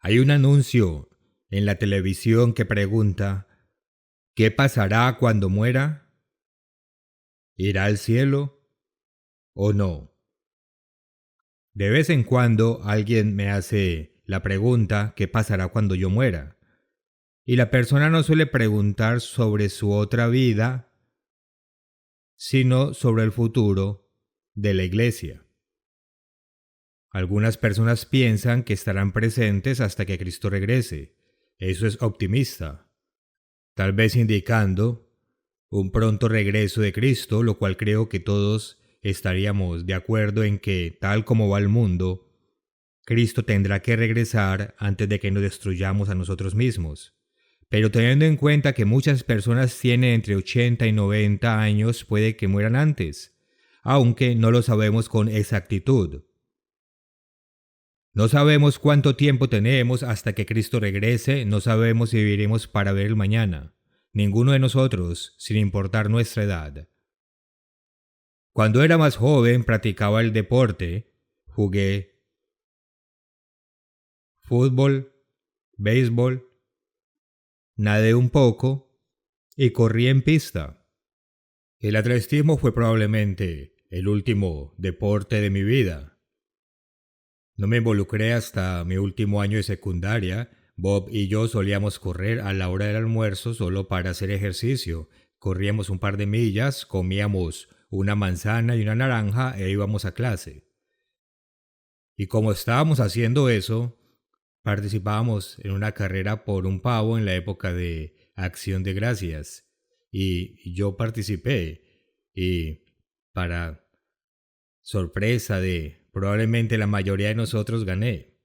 Hay un anuncio en la televisión que pregunta, ¿qué pasará cuando muera? ¿Irá al cielo o no? De vez en cuando alguien me hace la pregunta, ¿qué pasará cuando yo muera? Y la persona no suele preguntar sobre su otra vida, sino sobre el futuro de la iglesia. Algunas personas piensan que estarán presentes hasta que Cristo regrese. Eso es optimista, tal vez indicando un pronto regreso de Cristo, lo cual creo que todos estaríamos de acuerdo en que, tal como va el mundo, Cristo tendrá que regresar antes de que nos destruyamos a nosotros mismos. Pero teniendo en cuenta que muchas personas tienen entre 80 y 90 años, puede que mueran antes, aunque no lo sabemos con exactitud. No sabemos cuánto tiempo tenemos hasta que Cristo regrese, no sabemos si viviremos para ver el mañana. Ninguno de nosotros, sin importar nuestra edad. Cuando era más joven practicaba el deporte, jugué fútbol, béisbol, nadé un poco y corrí en pista. El atletismo fue probablemente el último deporte de mi vida. No me involucré hasta mi último año de secundaria. Bob y yo solíamos correr a la hora del almuerzo solo para hacer ejercicio. Corríamos un par de millas, comíamos una manzana y una naranja e íbamos a clase. Y como estábamos haciendo eso, participábamos en una carrera por un pavo en la época de Acción de Gracias. Y yo participé. Y para sorpresa de probablemente la mayoría de nosotros gané.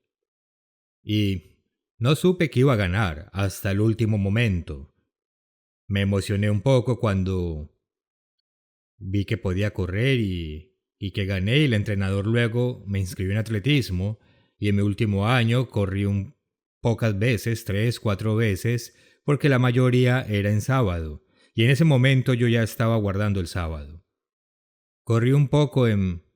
Y no supe que iba a ganar hasta el último momento. Me emocioné un poco cuando vi que podía correr y que gané, y el entrenador luego me inscribió en atletismo, y en mi último año corrí pocas veces, 3, 4 veces, porque la mayoría era en sábado, y en ese momento yo ya estaba guardando el sábado. Corrí un poco en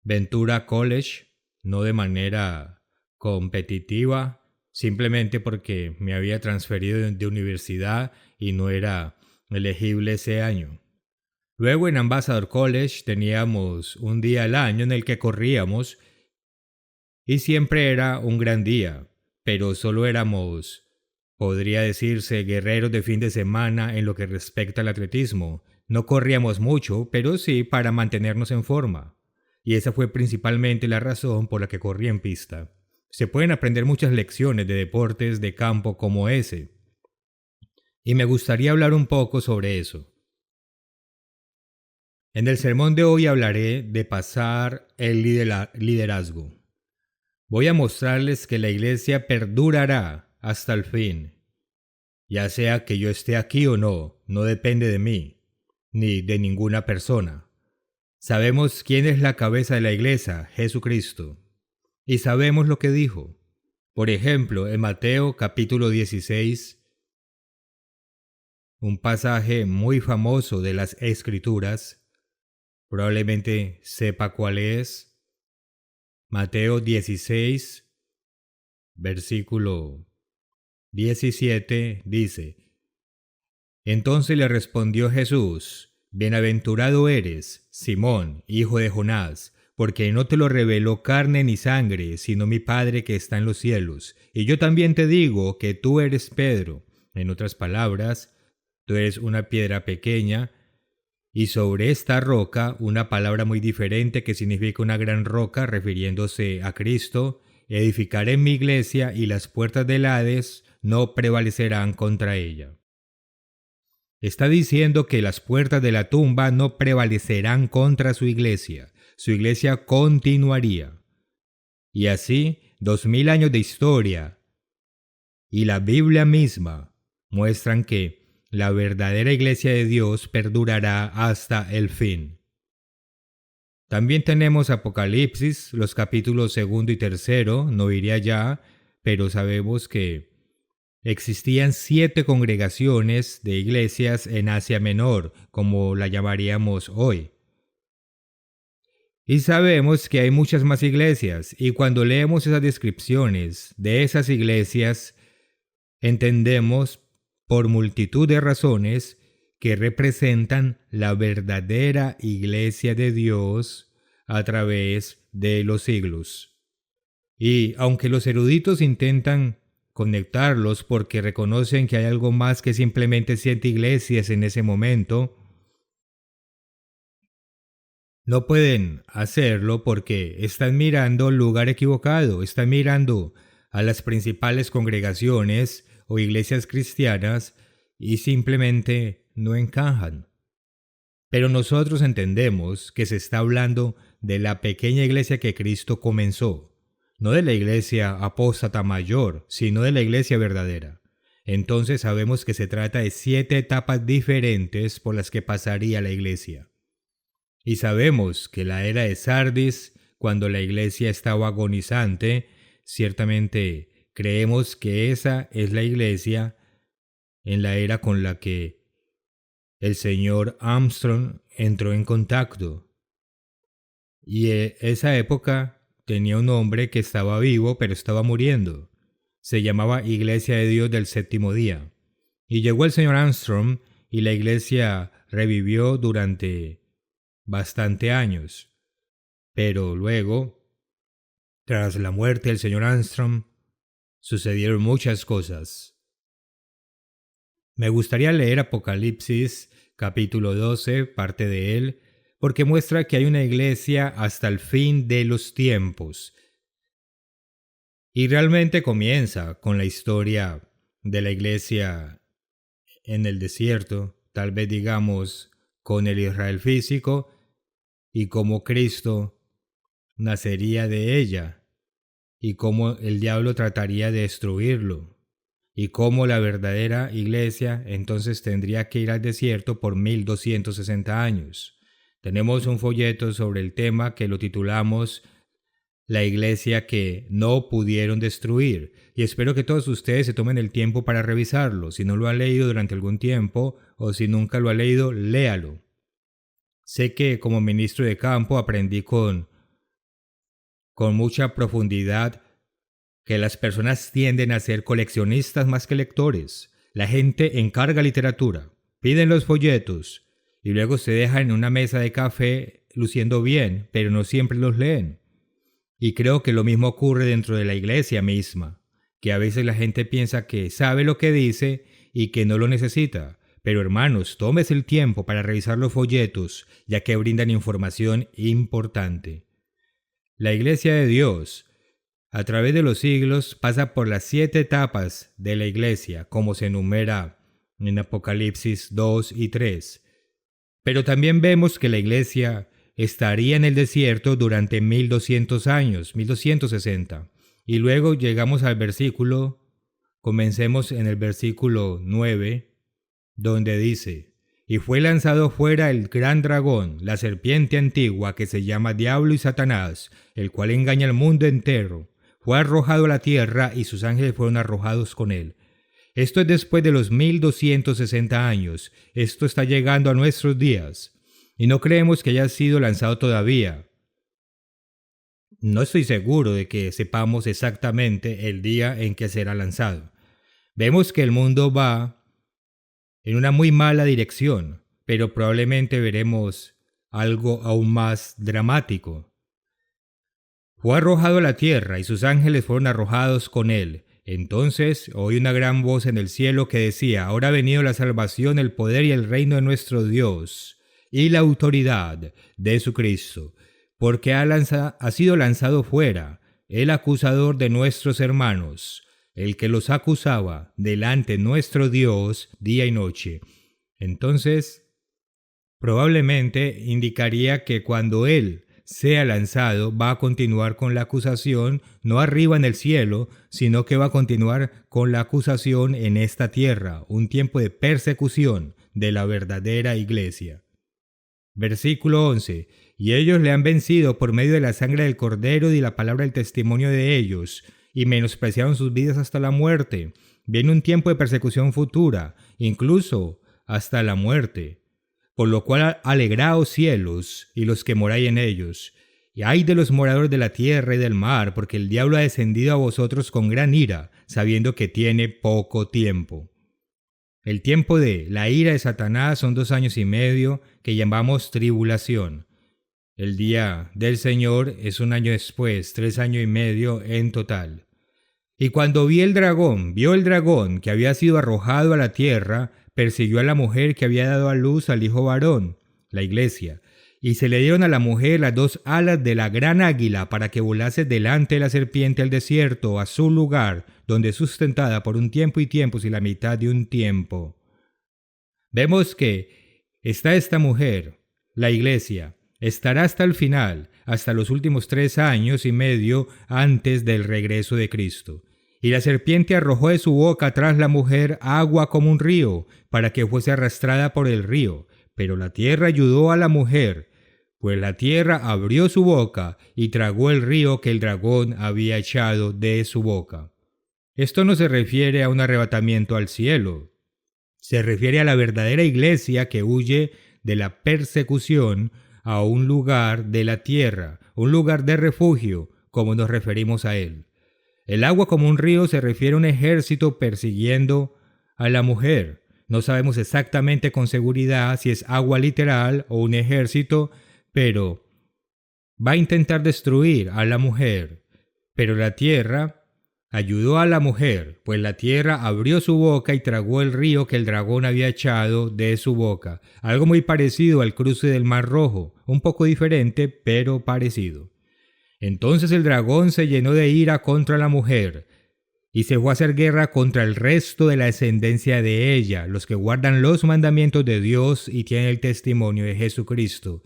Ventura College, no de manera competitiva, simplemente porque me había transferido de universidad y no era elegible ese año. Luego en Ambassador College teníamos un día al año en el que corríamos y siempre era un gran día, pero solo éramos, podría decirse, guerreros de fin de semana en lo que respecta al atletismo. No corríamos mucho, pero sí para mantenernos en forma. Y esa fue principalmente la razón por la que corrí en pista. Se pueden aprender muchas lecciones de deportes de campo como ese. Y me gustaría hablar un poco sobre eso. En el sermón de hoy hablaré de pasar el liderazgo. Voy a mostrarles que la iglesia perdurará hasta el fin. Ya sea que yo esté aquí o no, no depende de mí, ni de ninguna persona. Sabemos quién es la cabeza de la iglesia, Jesucristo. Y sabemos lo que dijo. Por ejemplo, en Mateo capítulo 16, un pasaje muy famoso de las Escrituras, probablemente sepa cuál es. Mateo 16, versículo 17, dice: Entonces le respondió Jesús: Bienaventurado eres, Simón, hijo de Jonás, porque no te lo reveló carne ni sangre, sino mi Padre que está en los cielos. Y yo también te digo que tú eres Pedro. En otras palabras, tú eres una piedra pequeña, y sobre esta roca, una palabra muy diferente que significa una gran roca, refiriéndose a Cristo, edificaré mi iglesia y las puertas del Hades no prevalecerán contra ella. Está diciendo que las puertas de la tumba no prevalecerán contra su iglesia continuaría. Y así, 2000 años de historia y la Biblia misma muestran que la verdadera iglesia de Dios perdurará hasta el fin. También tenemos Apocalipsis, los capítulos 2 y 3, no iré allá, pero sabemos que existían 7 congregaciones de iglesias en Asia Menor, como la llamaríamos hoy. Y sabemos que hay muchas más iglesias, y cuando leemos esas descripciones de esas iglesias, entendemos por multitud de razones que representan la verdadera iglesia de Dios a través de los siglos. Y aunque los eruditos intentan conectarlos porque reconocen que hay algo más que simplemente 7 iglesias en ese momento, no pueden hacerlo porque están mirando el lugar equivocado, están mirando a las principales congregaciones o iglesias cristianas y simplemente no encajan. Pero nosotros entendemos que se está hablando de la pequeña iglesia que Cristo comenzó, no de la iglesia apóstata mayor, sino de la iglesia verdadera. Entonces sabemos que se trata de 7 etapas diferentes por las que pasaría la iglesia. Y sabemos que la era de Sardis, cuando la iglesia estaba agonizante, ciertamente creemos que esa es la iglesia en la era con la que el señor Armstrong entró en contacto. Y esa época tenía un hombre que estaba vivo pero estaba muriendo. Se llamaba Iglesia de Dios del Séptimo Día. Y llegó el señor Armstrong y la iglesia revivió durante bastante años. Pero luego, tras la muerte del señor Armstrong, sucedieron muchas cosas. Me gustaría leer Apocalipsis capítulo 12, parte de él, porque muestra que hay una iglesia hasta el fin de los tiempos. Y realmente comienza con la historia de la iglesia en el desierto, tal vez digamos con el Israel físico, y cómo Cristo nacería de ella, y cómo el diablo trataría de destruirlo, y cómo la verdadera iglesia entonces tendría que ir al desierto por 1260 años. Tenemos un folleto sobre el tema que lo titulamos La iglesia que no pudieron destruir, y espero que todos ustedes se tomen el tiempo para revisarlo. Si no lo ha leído durante algún tiempo, o si nunca lo ha leído, léalo. Sé que como ministro de campo aprendí con mucha profundidad que las personas tienden a ser coleccionistas más que lectores. La gente encarga literatura, piden los folletos y luego se dejan en una mesa de café luciendo bien, pero no siempre los leen. Y creo que lo mismo ocurre dentro de la iglesia misma, que a veces la gente piensa que sabe lo que dice y que no lo necesita. Pero hermanos, tómese el tiempo para revisar los folletos, ya que brindan información importante. La iglesia de Dios, a través de los siglos, pasa por las 7 etapas de la iglesia, como se enumera en Apocalipsis 2 y 3. Pero también vemos que la iglesia estaría en el desierto durante 1200 años, 1260. Y luego llegamos al versículo, comencemos en el versículo 9, donde dice: y fue lanzado fuera el gran dragón, la serpiente antigua que se llama Diablo y Satanás, el cual engaña al mundo entero. Fue arrojado a la tierra y sus ángeles fueron arrojados con él. Esto es después de los 1260 años. Esto está llegando a nuestros días. Y no creemos que haya sido lanzado todavía. No estoy seguro de que sepamos exactamente el día en que será lanzado. Vemos que el mundo va en una muy mala dirección, pero probablemente veremos algo aún más dramático. Fue arrojado a la tierra y sus ángeles fueron arrojados con él. Entonces oí una gran voz en el cielo que decía: ahora ha venido la salvación, el poder y el reino de nuestro Dios, y la autoridad de su Cristo, porque ha sido lanzado fuera el acusador de nuestros hermanos, el que los acusaba delante de nuestro Dios día y noche. Entonces, probablemente indicaría que cuando él sea lanzado, va a continuar con la acusación, no arriba en el cielo, sino que va a continuar con la acusación en esta tierra, un tiempo de persecución de la verdadera iglesia. Versículo 11. Y ellos le han vencido por medio de la sangre del Cordero y la palabra del testimonio de ellos, y menospreciaron sus vidas hasta la muerte. Viene un tiempo de persecución futura, incluso hasta la muerte. Por lo cual alegraos cielos y los que moráis en ellos, Y ay de los moradores de la tierra y del mar, porque el diablo ha descendido a vosotros con gran ira, sabiendo que tiene poco tiempo. El tiempo de la ira de Satanás son 2 años y medio, que llamamos tribulación. El día del Señor es 1 año después, 3 años y medio en total. Y cuando vio el dragón que había sido arrojado a la tierra, persiguió a la mujer que había dado a luz al hijo varón, la iglesia, y se le dieron a la mujer las 2 alas de la gran águila para que volase delante de la serpiente al desierto, a su lugar, donde es sustentada por un tiempo y tiempos y la mitad de un tiempo. Vemos que está esta mujer, la iglesia, estará hasta el final, hasta los últimos 3 años y medio antes del regreso de Cristo. Y la serpiente arrojó de su boca tras la mujer agua como un río, para que fuese arrastrada por el río. Pero la tierra ayudó a la mujer, pues la tierra abrió su boca y tragó el río que el dragón había echado de su boca. Esto no se refiere a un arrebatamiento al cielo. Se refiere a la verdadera iglesia que huye de la persecución a un lugar de la tierra, un lugar de refugio, como nos referimos a él. El agua como un río se refiere a un ejército persiguiendo a la mujer. No sabemos exactamente con seguridad si es agua literal o un ejército, pero va a intentar destruir a la mujer. Pero la tierra ayudó a la mujer, pues la tierra abrió su boca y tragó el río que el dragón había echado de su boca. Algo muy parecido al cruce del Mar Rojo, un poco diferente, pero parecido. Entonces el dragón se llenó de ira contra la mujer y se fue a hacer guerra contra el resto de la descendencia de ella, los que guardan los mandamientos de Dios y tienen el testimonio de Jesucristo.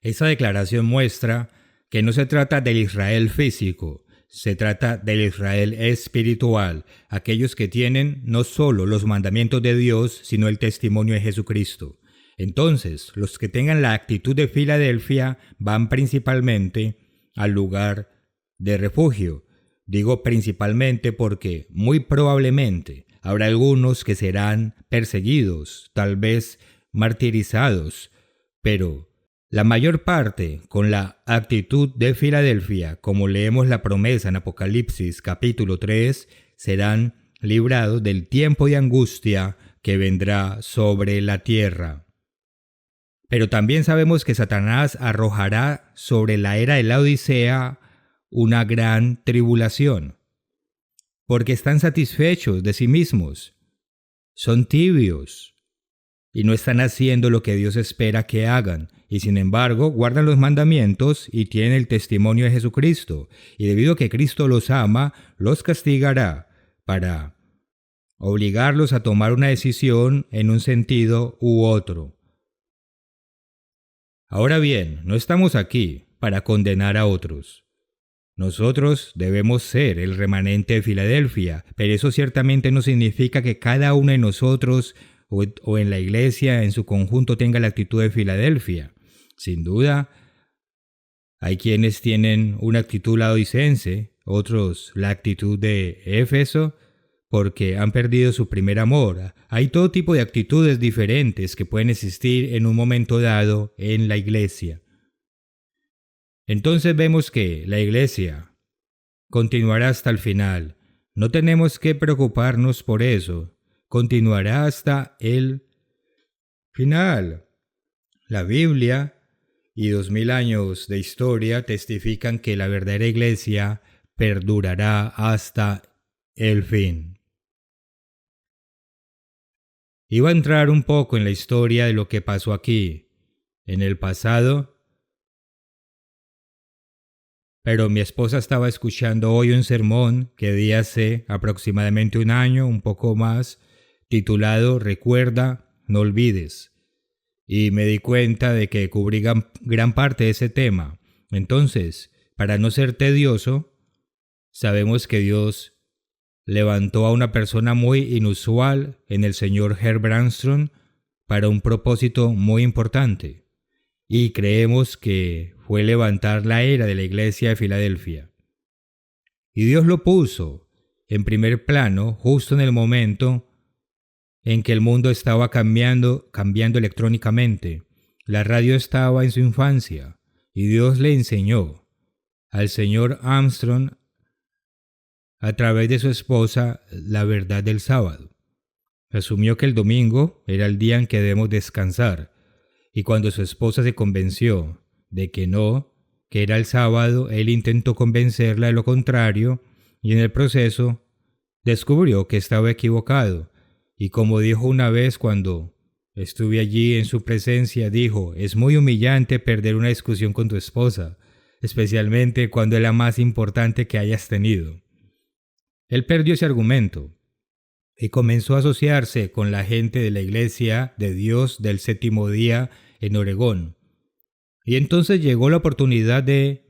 Esa declaración muestra que no se trata del Israel físico, se trata del Israel espiritual, aquellos que tienen no solo los mandamientos de Dios, sino el testimonio de Jesucristo. Entonces, los que tengan la actitud de Filadelfia van principalmente al lugar de refugio. Digo principalmente porque muy probablemente habrá algunos que serán perseguidos, tal vez martirizados, pero la mayor parte con la actitud de Filadelfia, como leemos la promesa en Apocalipsis capítulo 3, serán librados del tiempo de angustia que vendrá sobre la tierra. Pero también sabemos que Satanás arrojará sobre la era de la Odisea una gran tribulación, porque están satisfechos de sí mismos, son tibios y no están haciendo lo que Dios espera que hagan, y sin embargo guardan los mandamientos y tienen el testimonio de Jesucristo, y debido a que Cristo los ama, los castigará para obligarlos a tomar una decisión en un sentido u otro. Ahora bien, no estamos aquí para condenar a otros. Nosotros debemos ser el remanente de Filadelfia, pero eso ciertamente no significa que cada uno de nosotros o en la iglesia en su conjunto tenga la actitud de Filadelfia. Sin duda, hay quienes tienen una actitud laodicense, otros la actitud de Éfeso, porque han perdido su primer amor. Hay todo tipo de actitudes diferentes que pueden existir en un momento dado en la iglesia. Entonces vemos que la iglesia continuará hasta el final. No tenemos que preocuparnos por eso. Continuará hasta el final. La Biblia y 2000 años de historia testifican que la verdadera iglesia perdurará hasta el fin. Iba a entrar un poco en la historia de lo que pasó aquí, en el pasado, pero mi esposa estaba escuchando hoy un sermón que di hace aproximadamente 1 año, un poco más, titulado Recuerda, no olvides. Y me di cuenta de que cubrí gran parte de ese tema. Entonces, para no ser tedioso, sabemos que Dios levantó a una persona muy inusual en el señor Herbert Armstrong para un propósito muy importante. Y creemos que fue levantar la era de la iglesia de Filadelfia. Y Dios lo puso en primer plano justo en el momento en que el mundo estaba cambiando electrónicamente. La radio estaba en su infancia y Dios le enseñó al señor Armstrong a través de su esposa la verdad del sábado. Asumió que el domingo era el día en que debemos descansar, y cuando su esposa se convenció de que no, que era el sábado, él intentó convencerla de lo contrario, y en el proceso descubrió que estaba equivocado, y como dijo una vez cuando estuve allí en su presencia, dijo: es muy humillante perder una discusión con tu esposa, especialmente cuando es la más importante que hayas tenido. Él perdió ese argumento y comenzó a asociarse con la gente de la Iglesia de Dios del Séptimo Día en Oregón. Y entonces llegó la oportunidad de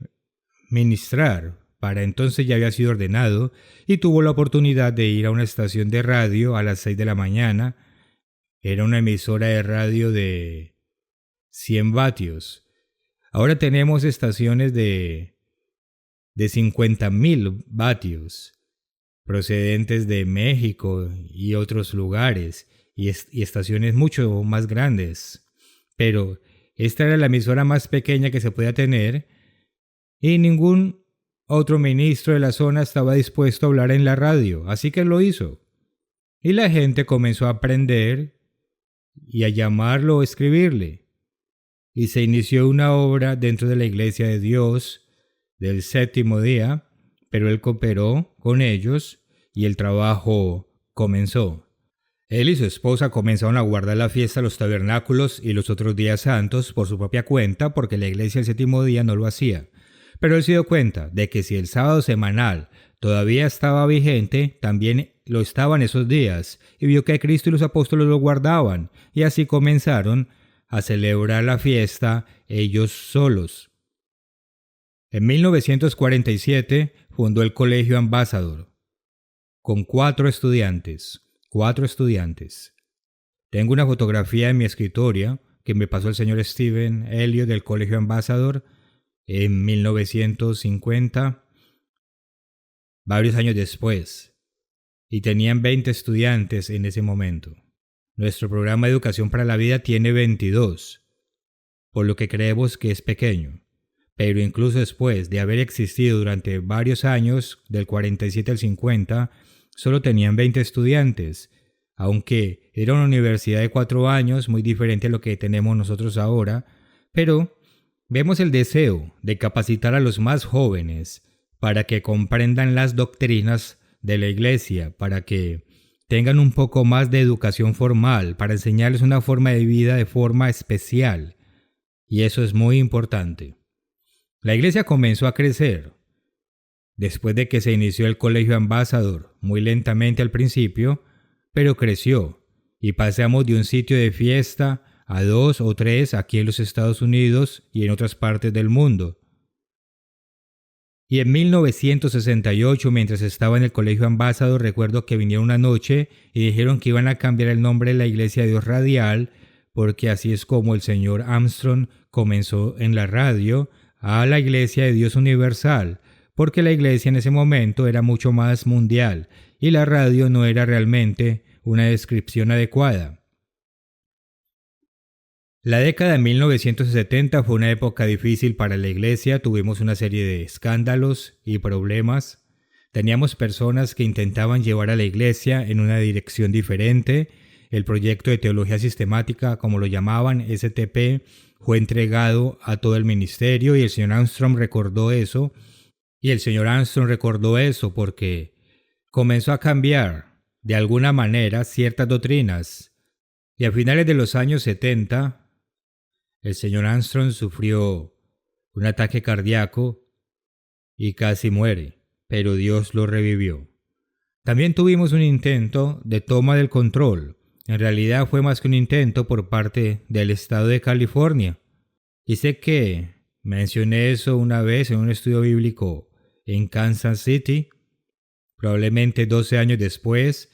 ministrar. Para entonces ya había sido ordenado y tuvo la oportunidad de ir a una estación de radio a las 6 de la mañana. Era una emisora de radio de 100 vatios. Ahora tenemos estaciones de 50,000 vatios procedentes de México y otros lugares y estaciones mucho más grandes. Pero esta era la emisora más pequeña que se podía tener y ningún otro ministro de la zona estaba dispuesto a hablar en la radio, así que lo hizo. Y la gente comenzó a aprender y a llamarlo o escribirle. Y se inició una obra dentro de la Iglesia de Dios del Séptimo Día, pero él cooperó con ellos y el trabajo comenzó. Él y su esposa comenzaron a guardar la fiesta de los tabernáculos y los otros días santos por su propia cuenta, porque la Iglesia del Séptimo Día no lo hacía. Pero él se dio cuenta de que si el sábado semanal todavía estaba vigente, también lo estaban esos días, y vio que Cristo y los apóstoles lo guardaban, y así comenzaron a celebrar la fiesta ellos solos. En 1947 fundó el Colegio Ambassador, con 4 estudiantes. Tengo una fotografía en mi escritorio que me pasó el señor Stephen Elliott del Colegio Ambassador en 1950, varios años después, y tenían 20 estudiantes en ese momento. Nuestro programa de educación para la vida tiene 22, por lo que creemos que es pequeño. Pero incluso después de haber existido durante varios años, del 47 al 50, solo tenían 20 estudiantes, aunque era una universidad de 4 años, muy diferente a lo que tenemos nosotros ahora, pero vemos el deseo de capacitar a los más jóvenes para que comprendan las doctrinas de la Iglesia, para que tengan un poco más de educación formal, para enseñarles una forma de vida de forma especial, y eso es muy importante. La Iglesia comenzó a crecer después de que se inició el Colegio Ambassador, muy lentamente al principio, pero creció, y pasamos de un sitio de fiesta a 2 o 3 aquí en los Estados Unidos y en otras partes del mundo. Y en 1968, mientras estaba en el Colegio Ambassador, recuerdo que vinieron una noche y dijeron que iban a cambiar el nombre de la Iglesia de Dios Radial, porque así es como el señor Armstrong comenzó en la radio, a la Iglesia de Dios Universal, porque la iglesia en ese momento era mucho más mundial y la radio no era realmente una descripción adecuada. La década de 1970 fue una época difícil para la iglesia, tuvimos una serie de escándalos y problemas. Teníamos personas que intentaban llevar a la iglesia en una dirección diferente. El proyecto de teología sistemática, como lo llamaban, STP, fue entregado a todo el ministerio y el señor Armstrong recordó eso. Y el señor Armstrong recordó eso porque comenzó a cambiar de alguna manera ciertas doctrinas. Y a finales de los años 70, el señor Armstrong sufrió un ataque cardíaco y casi muere, pero Dios lo revivió. También tuvimos un intento de toma del control. En realidad fue más que un intento por parte del estado de California. Y sé que mencioné eso una vez en un estudio bíblico en Kansas City, probablemente 12 años después,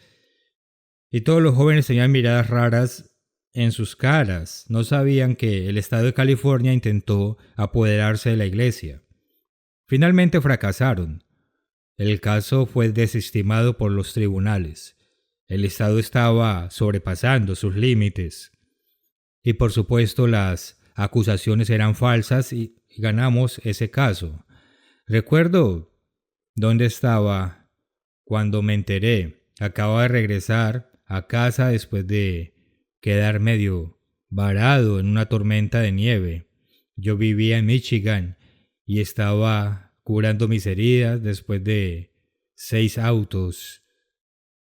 y todos los jóvenes tenían miradas raras en sus caras. No sabían que el estado de California intentó apoderarse de la iglesia. Finalmente fracasaron. El caso fue desestimado por los tribunales. El estado estaba sobrepasando sus límites. Y por supuesto las acusaciones eran falsas y ganamos ese caso. Recuerdo dónde estaba cuando me enteré. Acababa de regresar a casa después de quedar medio varado en una tormenta de nieve. Yo vivía en Michigan y estaba curando mis heridas después de 6 autos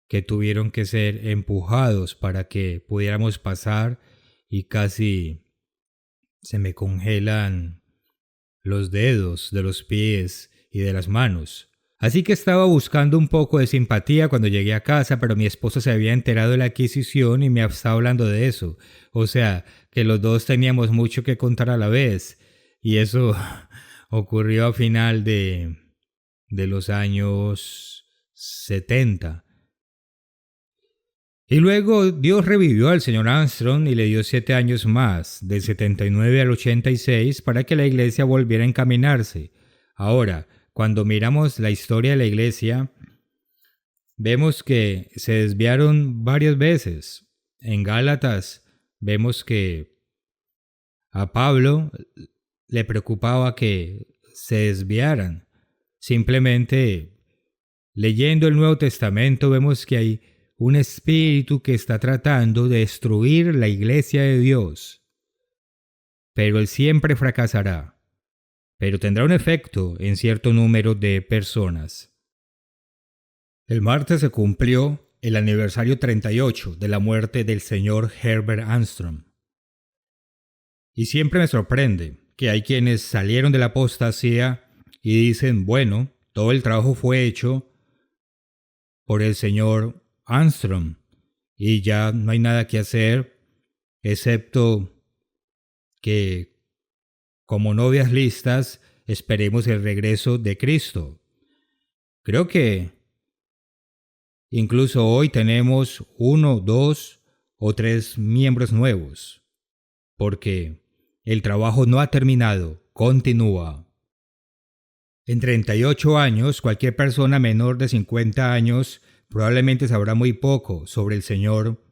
que tuvieron que ser empujados para que pudiéramos pasar, y casi se me congelan los dedos de los pies y de las manos. Así que estaba buscando un poco de simpatía cuando llegué a casa, pero mi esposo se había enterado de la adquisición y me estaba hablando de eso. O sea, que los dos teníamos mucho que contar a la vez. Y eso ocurrió a final de los años 70. Y luego Dios revivió al señor Armstrong y le dio 7 años más, del 79 al 86, para que la iglesia volviera a encaminarse. Ahora, cuando miramos la historia de la iglesia, vemos que se desviaron varias veces. En Gálatas vemos que a Pablo le preocupaba que se desviaran. Simplemente leyendo el Nuevo Testamento vemos que hay un espíritu que está tratando de destruir la iglesia de Dios. Pero él siempre fracasará. Pero tendrá un efecto en cierto número de personas. El martes se cumplió el aniversario 38 de la muerte del señor Herbert Armstrong. Y siempre me sorprende que hay quienes salieron de la apostasía y dicen, bueno, todo el trabajo fue hecho por el señor Armstrong y ya no hay nada que hacer excepto que, como novias listas, esperemos el regreso de Cristo. Creo que incluso hoy tenemos 1, 2 o 3 miembros nuevos, porque el trabajo no ha terminado, continúa. En 38 años, cualquier persona menor de 50 años probablemente sabrá muy poco sobre el señor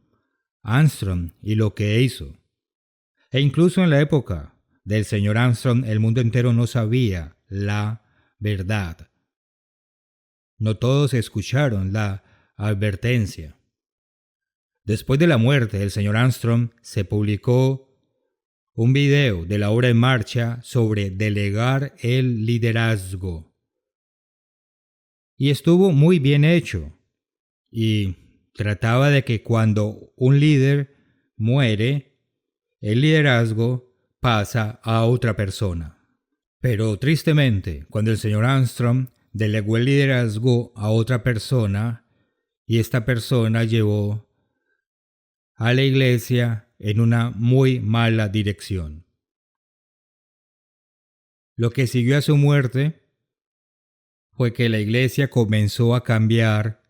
Armstrong y lo que hizo. E incluso en la época del señor Armstrong, el mundo entero no sabía la verdad. No todos escucharon la advertencia. Después de la muerte del señor Armstrong, se publicó un video de la obra en marcha sobre delegar el liderazgo. Y estuvo muy bien hecho. Y trataba de que cuando un líder muere, el liderazgo pasa a otra persona. Pero tristemente, cuando el señor Armstrong delegó el liderazgo a otra persona, y esta persona llevó a la iglesia en una muy mala dirección. Lo que siguió a su muerte fue que la iglesia comenzó a cambiar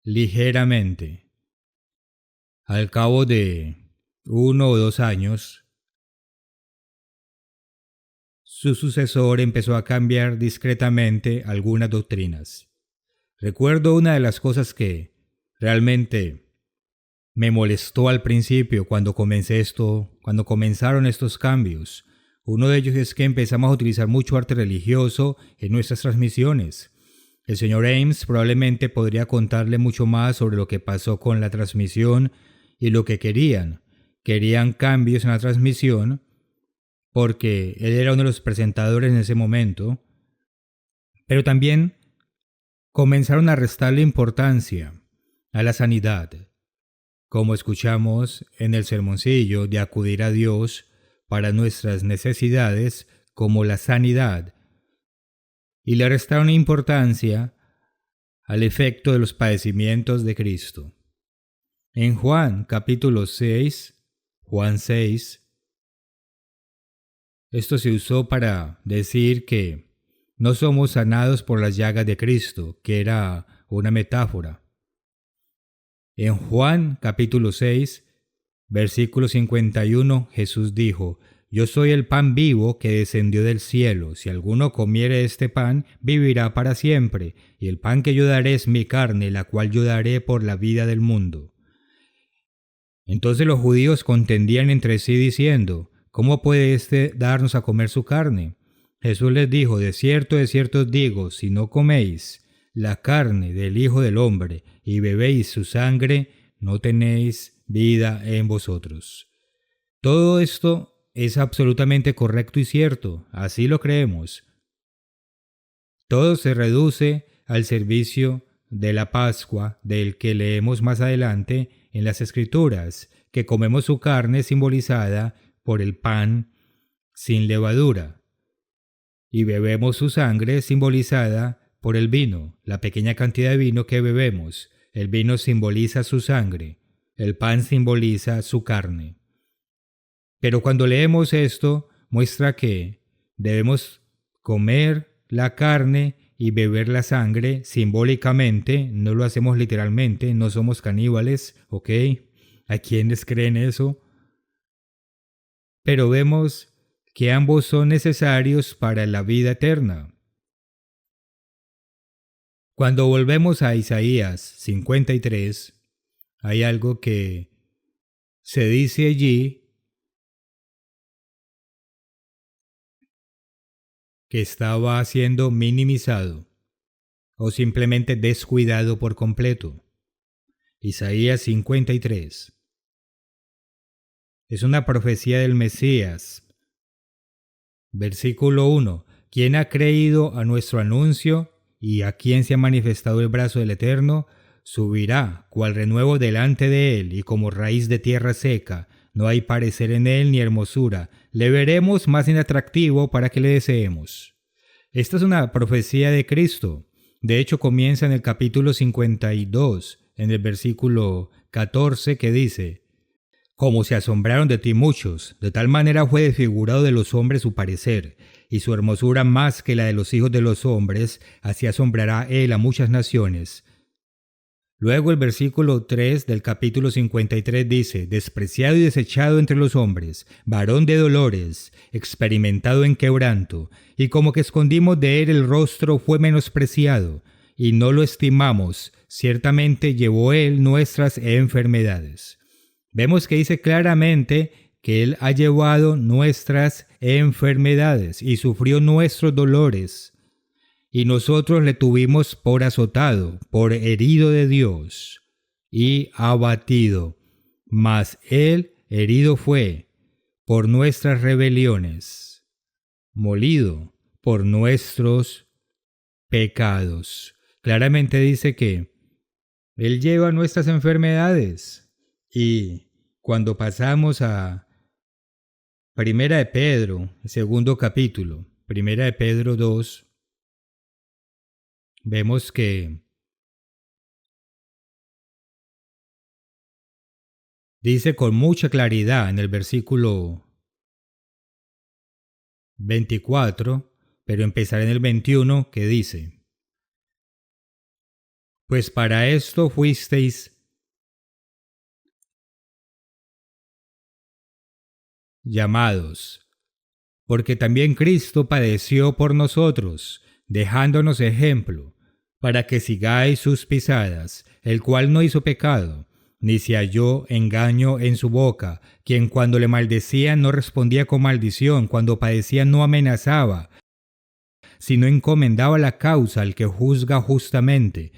ligeramente. Al cabo de 1 o 2 años, su sucesor empezó a cambiar discretamente algunas doctrinas. Recuerdo una de las cosas que realmente me molestó al principio cuando comenzaron estos cambios. Uno de ellos es que empezamos a utilizar mucho arte religioso en nuestras transmisiones. El señor Ames probablemente podría contarle mucho más sobre lo que pasó con la transmisión y lo que querían. Querían cambios en la transmisión porque él era uno de los presentadores en ese momento, pero también comenzaron a restarle importancia a la sanidad, como escuchamos en el sermoncillo de acudir a Dios para nuestras necesidades como la sanidad, y le restaron importancia al efecto de los padecimientos de Cristo. En Juan capítulo 6, Juan 6, esto se usó para decir que no somos sanados por las llagas de Cristo, que era una metáfora. En Juan capítulo 6, versículo 51, Jesús dijo: Yo soy el pan vivo que descendió del cielo. Si alguno comiere este pan, vivirá para siempre. Y el pan que yo daré es mi carne, la cual yo daré por la vida del mundo. Entonces los judíos contendían entre sí diciendo: ¿Cómo puede éste darnos a comer su carne? Jesús les dijo, de cierto os digo, si no coméis la carne del Hijo del Hombre y bebéis su sangre, no tenéis vida en vosotros. Todo esto es absolutamente correcto y cierto, así lo creemos. Todo se reduce al servicio de la Pascua, del que leemos más adelante en las Escrituras, que comemos su carne simbolizada por el pan sin levadura, y bebemos su sangre simbolizada por el vino, la pequeña cantidad de vino que bebemos. El vino simboliza su sangre, el pan simboliza su carne. Pero cuando leemos esto, muestra que debemos comer la carne y beber la sangre simbólicamente, no lo hacemos literalmente, no somos caníbales, ¿ok? ¿A quiénes creen eso? Pero vemos que ambos son necesarios para la vida eterna. Cuando volvemos a Isaías 53, hay algo que se dice allí que estaba siendo minimizado o simplemente descuidado por completo. Isaías 53 es una profecía del Mesías. Versículo 1. ¿Quién ha creído a nuestro anuncio y a quién se ha manifestado el brazo del Eterno? Subirá cual renuevo delante de él y como raíz de tierra seca. No hay parecer en él ni hermosura. Le veremos más inatractivo para que le deseemos. Esta es una profecía de Cristo. De hecho, comienza en el capítulo 52, en el versículo 14, que dice: como se asombraron de ti muchos, de tal manera fue desfigurado de los hombres su parecer, y su hermosura más que la de los hijos de los hombres, así asombrará él a muchas naciones. Luego el versículo 3 del capítulo 53 dice: despreciado y desechado entre los hombres, varón de dolores, experimentado en quebranto, y como que escondimos de él el rostro fue menospreciado, y no lo estimamos, ciertamente llevó él nuestras enfermedades. Vemos que dice claramente que él ha llevado nuestras enfermedades y sufrió nuestros dolores. Y nosotros le tuvimos por azotado, por herido de Dios y abatido. Mas él herido fue por nuestras rebeliones, molido por nuestros pecados. Claramente dice que él lleva nuestras enfermedades. Y cuando pasamos a Primera de Pedro, segundo capítulo, Primera de Pedro 2, vemos que dice con mucha claridad en el versículo 24, pero empezaré en el 21, que dice: pues para esto fuisteis llamados, porque también Cristo padeció por nosotros, dejándonos ejemplo, para que sigáis sus pisadas, el cual no hizo pecado, ni se halló engaño en su boca, quien cuando le maldecían no respondía con maldición, cuando padecía no amenazaba, sino encomendaba la causa al que juzga justamente,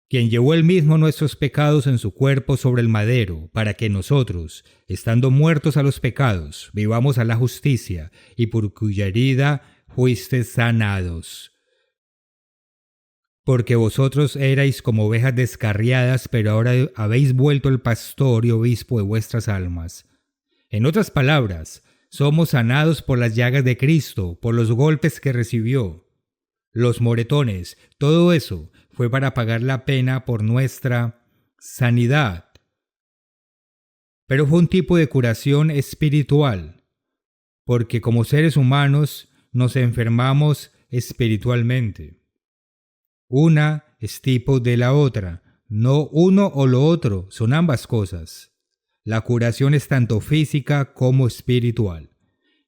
quien llevó él mismo nuestros pecados en su cuerpo sobre el madero, para que nosotros, estando muertos a los pecados, vivamos a la justicia, y por cuya herida fuisteis sanados. Porque vosotros erais como ovejas descarriadas, pero ahora habéis vuelto el pastor y obispo de vuestras almas. En otras palabras, somos sanados por las llagas de Cristo, por los golpes que recibió. Los moretones, todo eso fue para pagar la pena por nuestra sanidad. Pero fue un tipo de curación espiritual, porque como seres humanos nos enfermamos espiritualmente. Una es tipo de la otra, no uno o lo otro, son ambas cosas. La curación es tanto física como espiritual.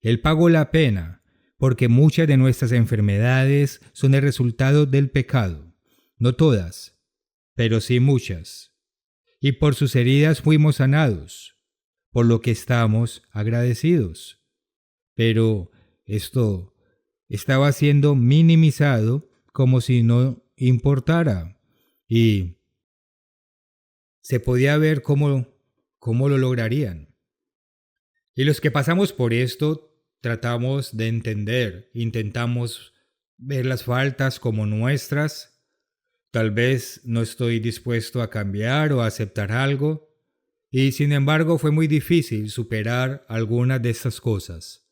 Él pagó la pena, porque muchas de nuestras enfermedades son el resultado del pecado. No todas, pero sí muchas. Y por sus heridas fuimos sanados, por lo que estamos agradecidos. Pero esto estaba siendo minimizado como si no importara. Y se podía ver cómo lo lograrían. Y los que pasamos por esto tratamos de entender, intentamos ver las faltas como nuestras. Tal vez no estoy dispuesto a cambiar o a aceptar algo, y sin embargo fue muy difícil superar algunas de estas cosas.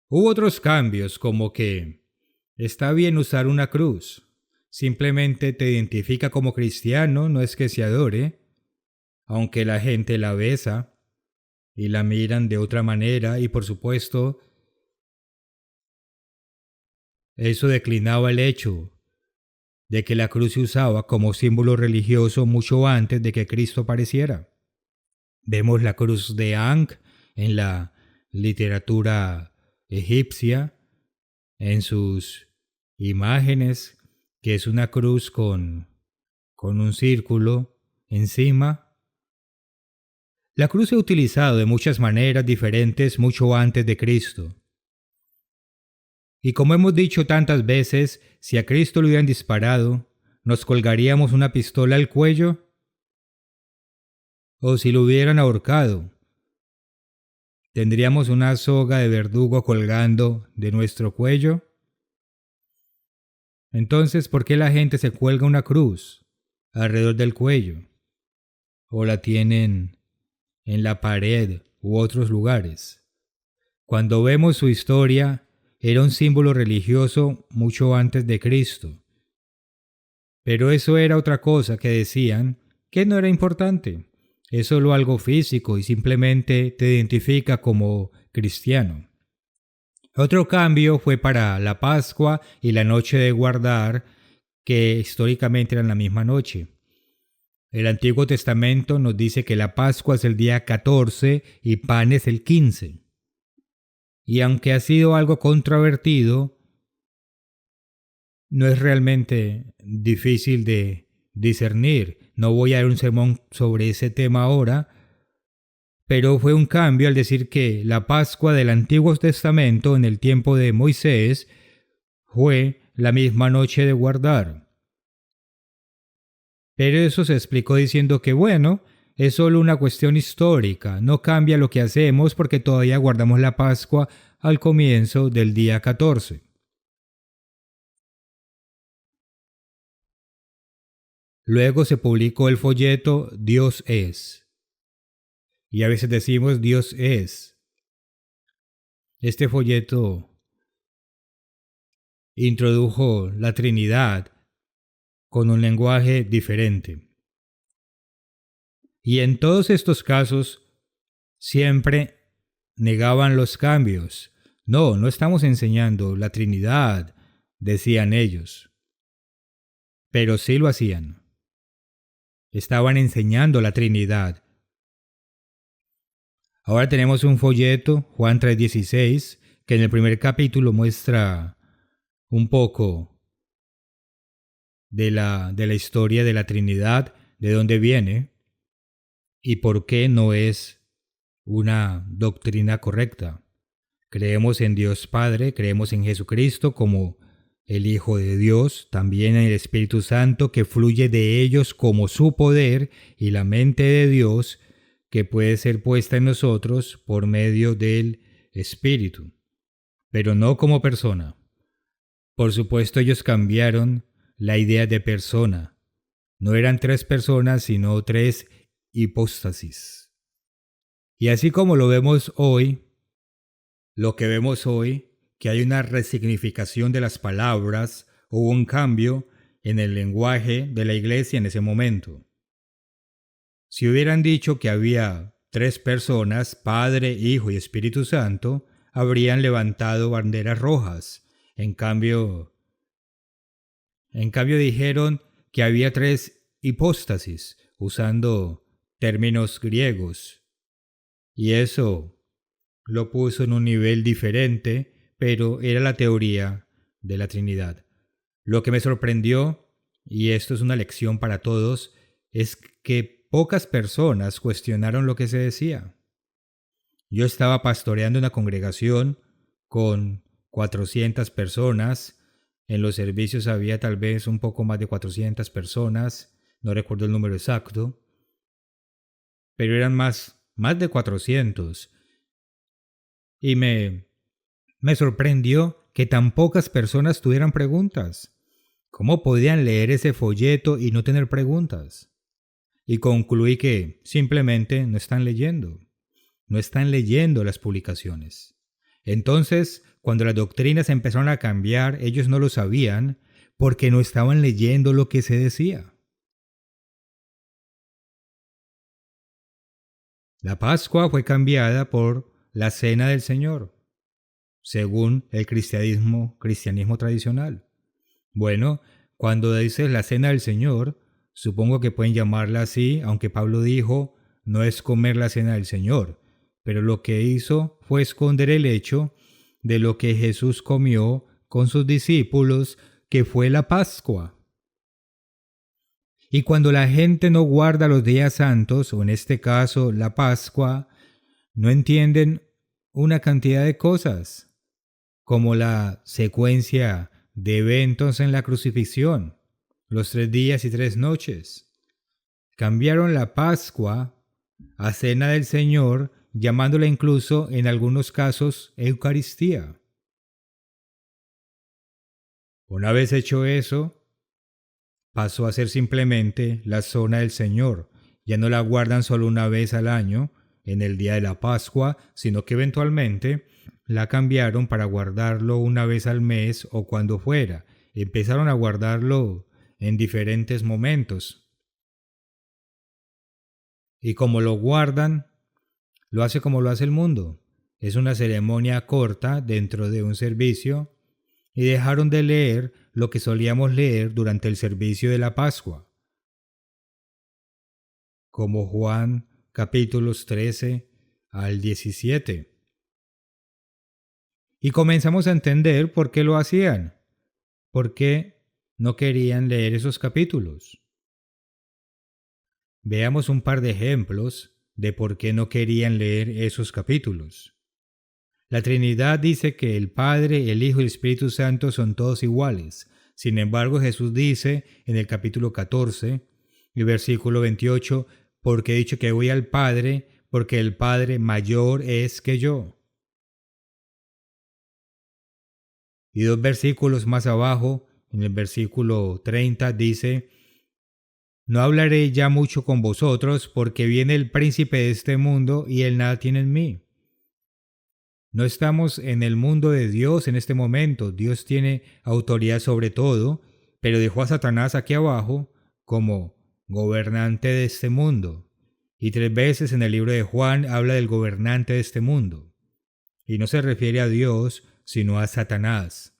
Hubo otros cambios como que está bien usar una cruz, simplemente te identifica como cristiano, no es que se adore, aunque la gente la besa y la miran de otra manera y por supuesto eso declinaba el hecho de que la cruz se usaba como símbolo religioso mucho antes de que Cristo apareciera. Vemos la cruz de Ankh en la literatura egipcia, en sus imágenes, que es una cruz con un círculo encima. La cruz se ha utilizado de muchas maneras diferentes mucho antes de Cristo. Y como hemos dicho tantas veces, si a Cristo le hubieran disparado, ¿nos colgaríamos una pistola al cuello? ¿O si lo hubieran ahorcado, tendríamos una soga de verdugo colgando de nuestro cuello? Entonces, ¿por qué la gente se cuelga una cruz alrededor del cuello? ¿O la tienen en la pared u otros lugares? Cuando vemos su historia, era un símbolo religioso mucho antes de Cristo. Pero eso era otra cosa que decían que no era importante. Es solo algo físico y simplemente te identifica como cristiano. Otro cambio fue para la Pascua y la noche de guardar, que históricamente eran la misma noche. El Antiguo Testamento nos dice que la Pascua es el día 14 y Pan es el 15. Y aunque ha sido algo controvertido, no es realmente difícil de discernir. No voy a dar un sermón sobre ese tema ahora, pero fue un cambio al decir que la Pascua del Antiguo Testamento en el tiempo de Moisés fue la misma noche de guardar. Pero eso se explicó diciendo que bueno, es solo una cuestión histórica, no cambia lo que hacemos porque todavía guardamos la Pascua al comienzo del día 14. Luego se publicó el folleto Dios es. Y a veces decimos Dios es. Este folleto introdujo la Trinidad con un lenguaje diferente. Y en todos estos casos siempre negaban los cambios. No estamos enseñando la Trinidad, decían ellos. Pero sí lo hacían. Estaban enseñando la Trinidad. Ahora tenemos un folleto, Juan 3:16, que en el primer capítulo muestra un poco de la historia de la Trinidad, de dónde viene y por qué no es una doctrina correcta. Creemos en Dios Padre, creemos en Jesucristo como el Hijo de Dios, también en el Espíritu Santo que fluye de ellos como su poder y la mente de Dios que puede ser puesta en nosotros por medio del Espíritu, pero no como persona. Por supuesto, ellos cambiaron la idea de persona. No eran tres personas, sino tres hipóstasis. Y así como lo vemos hoy, lo que vemos hoy, que hay una resignificación de las palabras, hubo un cambio en el lenguaje de la iglesia en ese momento. Si hubieran dicho que había tres personas, Padre, Hijo y Espíritu Santo, habrían levantado banderas rojas. En cambio dijeron que había tres hipóstasis, usando términos griegos. Y eso lo puso en un nivel diferente, pero era la teoría de la Trinidad. Lo que me sorprendió, y esto es una lección para todos, es que pocas personas cuestionaron lo que se decía. Yo estaba pastoreando una congregación con 400 personas. En los servicios había tal vez un poco más de 400 personas, no recuerdo el número exacto, pero eran más de 400. Y me sorprendió que tan pocas personas tuvieran preguntas. ¿Cómo podían leer ese folleto y no tener preguntas? Y concluí que simplemente no están leyendo las publicaciones. Entonces, cuando las doctrinas empezaron a cambiar, ellos no lo sabían porque no estaban leyendo lo que se decía. La Pascua fue cambiada por la Cena del Señor, según el cristianismo tradicional. Bueno, cuando dices la Cena del Señor, supongo que pueden llamarla así, aunque Pablo dijo, no es comer la Cena del Señor, pero lo que hizo fue esconder el hecho de lo que Jesús comió con sus discípulos, que fue la Pascua. Y cuando la gente no guarda los días santos, o en este caso la Pascua, no entienden una cantidad de cosas, como la secuencia de eventos en la crucifixión, los 3 días y 3 noches. Cambiaron la Pascua a Cena del Señor, llamándola incluso en algunos casos Eucaristía. Una vez hecho eso, pasó a ser simplemente la Cena del Señor. Ya no la guardan solo una vez al año, en el día de la Pascua, sino que eventualmente la cambiaron para guardarlo una vez al mes o cuando fuera. Empezaron a guardarlo en diferentes momentos. Y como lo guardan, lo hace como lo hace el mundo. Es una ceremonia corta dentro de un servicio y dejaron de leer lo que solíamos leer durante el servicio de la Pascua, como Juan capítulos 13 al 17. Y comenzamos a entender por qué lo hacían, por qué no querían leer esos capítulos. Veamos un par de ejemplos de por qué no querían leer esos capítulos. La Trinidad dice que el Padre, el Hijo y el Espíritu Santo son todos iguales. Sin embargo, Jesús dice en el capítulo 14, el versículo 28, porque he dicho que voy al Padre, porque el Padre mayor es que yo. Y 2 versículos más abajo, en el versículo 30, dice, no hablaré ya mucho con vosotros, porque viene el príncipe de este mundo y él nada tiene en mí. No estamos en el mundo de Dios en este momento. Dios tiene autoridad sobre todo, pero dejó a Satanás aquí abajo como gobernante de este mundo. Y 3 veces en el libro de Juan habla del gobernante de este mundo. Y no se refiere a Dios, sino a Satanás.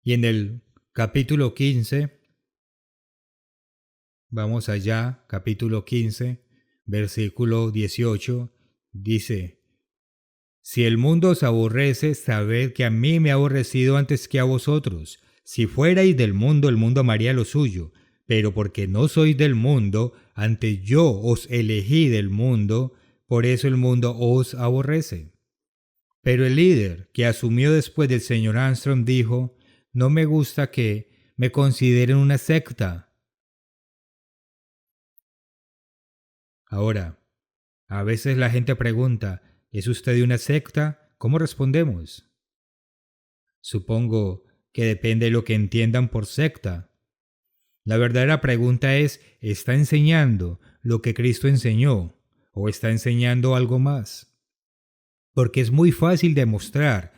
Y en el capítulo 15, vamos allá, capítulo 15, versículo 18, dice, si el mundo os aborrece, sabed que a mí me ha aborrecido antes que a vosotros. Si fuerais del mundo, el mundo amaría lo suyo. Pero porque no sois del mundo, antes yo os elegí del mundo, por eso el mundo os aborrece. Pero el líder que asumió después del señor Armstrong dijo, no me gusta que me consideren una secta. Ahora, a veces la gente pregunta, ¿es usted de una secta? ¿Cómo respondemos? Supongo que depende de lo que entiendan por secta. La verdadera pregunta es, ¿está enseñando lo que Cristo enseñó o está enseñando algo más? Porque es muy fácil demostrar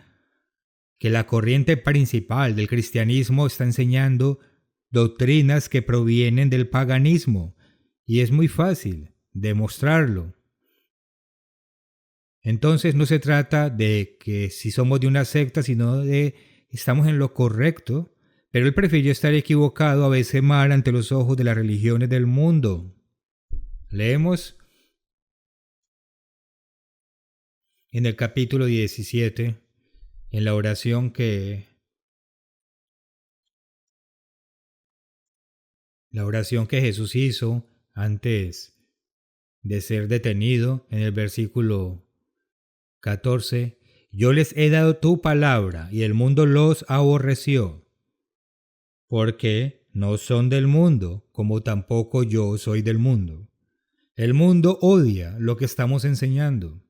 que la corriente principal del cristianismo está enseñando doctrinas que provienen del paganismo y es muy fácil demostrarlo. Entonces no se trata de que si somos de una secta, sino de estamos en lo correcto, pero él prefirió estar equivocado a veces mal ante los ojos de las religiones del mundo. Leemos en el capítulo 17, en la oración que Jesús hizo antes de ser detenido, en el versículo 14, yo les he dado tu palabra y el mundo los aborreció, porque no son del mundo, como tampoco yo soy del mundo. El mundo odia lo que estamos enseñando.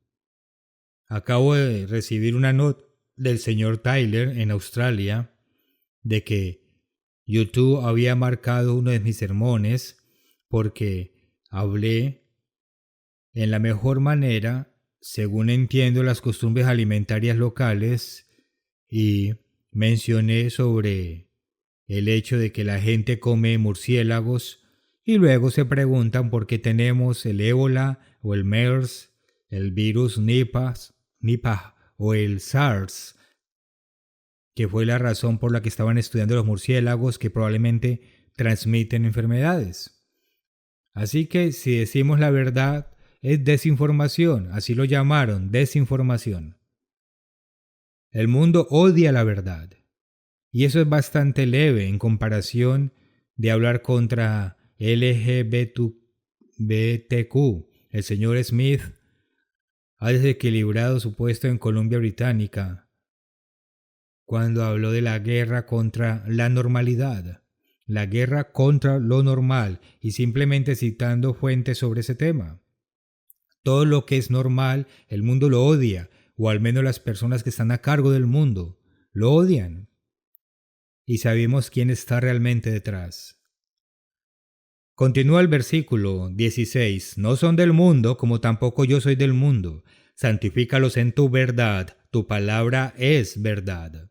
Acabo de recibir una nota del señor Tyler en Australia de que YouTube había marcado uno de mis sermones porque hablé en la mejor manera, según entiendo, las costumbres alimentarias locales y mencioné sobre el hecho de que la gente come murciélagos y luego se preguntan por qué tenemos el ébola o el MERS, el virus Nipah o el SARS, que fue la razón por la que estaban estudiando los murciélagos que probablemente transmiten enfermedades. Así que si decimos la verdad, es desinformación, así lo llamaron, desinformación. El mundo odia la verdad, y eso es bastante leve en comparación de hablar contra LGBTQ. El señor Smith ha desequilibrado su puesto en Columbia Británica cuando habló de la guerra contra la normalidad, la guerra contra lo normal, y simplemente citando fuentes sobre ese tema. Todo lo que es normal, el mundo lo odia, o al menos las personas que están a cargo del mundo lo odian. Y sabemos quién está realmente detrás. Continúa el versículo 16. No son del mundo, como tampoco yo soy del mundo. Santifícalos en tu verdad, tu palabra es verdad.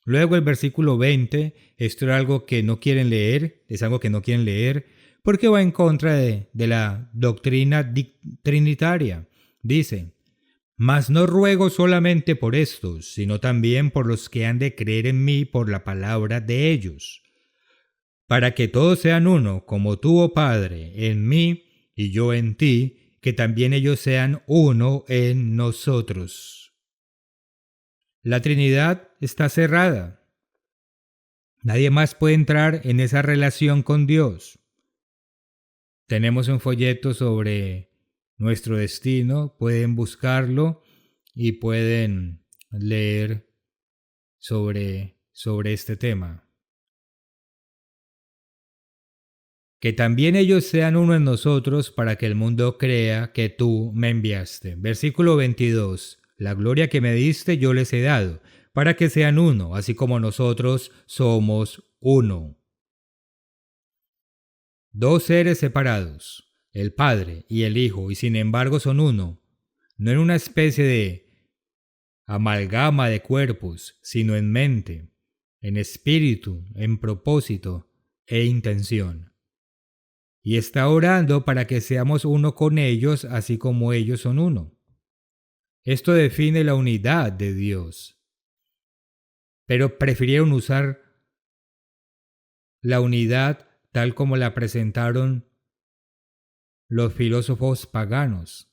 Luego el versículo 20, esto es algo que no quieren leer, porque va en contra de la doctrina trinitaria. Dice, mas no ruego solamente por estos, sino también por los que han de creer en mí por la palabra de ellos, para que todos sean uno, como tú, oh Padre, en mí y yo en ti, que también ellos sean uno en nosotros. La Trinidad está cerrada. Nadie más puede entrar en esa relación con Dios. Tenemos un folleto sobre nuestro destino, pueden buscarlo y pueden leer sobre este tema. Que también ellos sean uno en nosotros para que el mundo crea que tú me enviaste. Versículo 22. La gloria que me diste yo les he dado, para que sean uno, así como nosotros somos uno. Dos seres separados, el Padre y el Hijo, y sin embargo son uno, no en una especie de amalgama de cuerpos, sino en mente, en espíritu, en propósito e intención. Y está orando para que seamos uno con ellos, así como ellos son uno. Esto define la unidad de Dios. Pero prefirieron usar la unidad tal como la presentaron los filósofos paganos,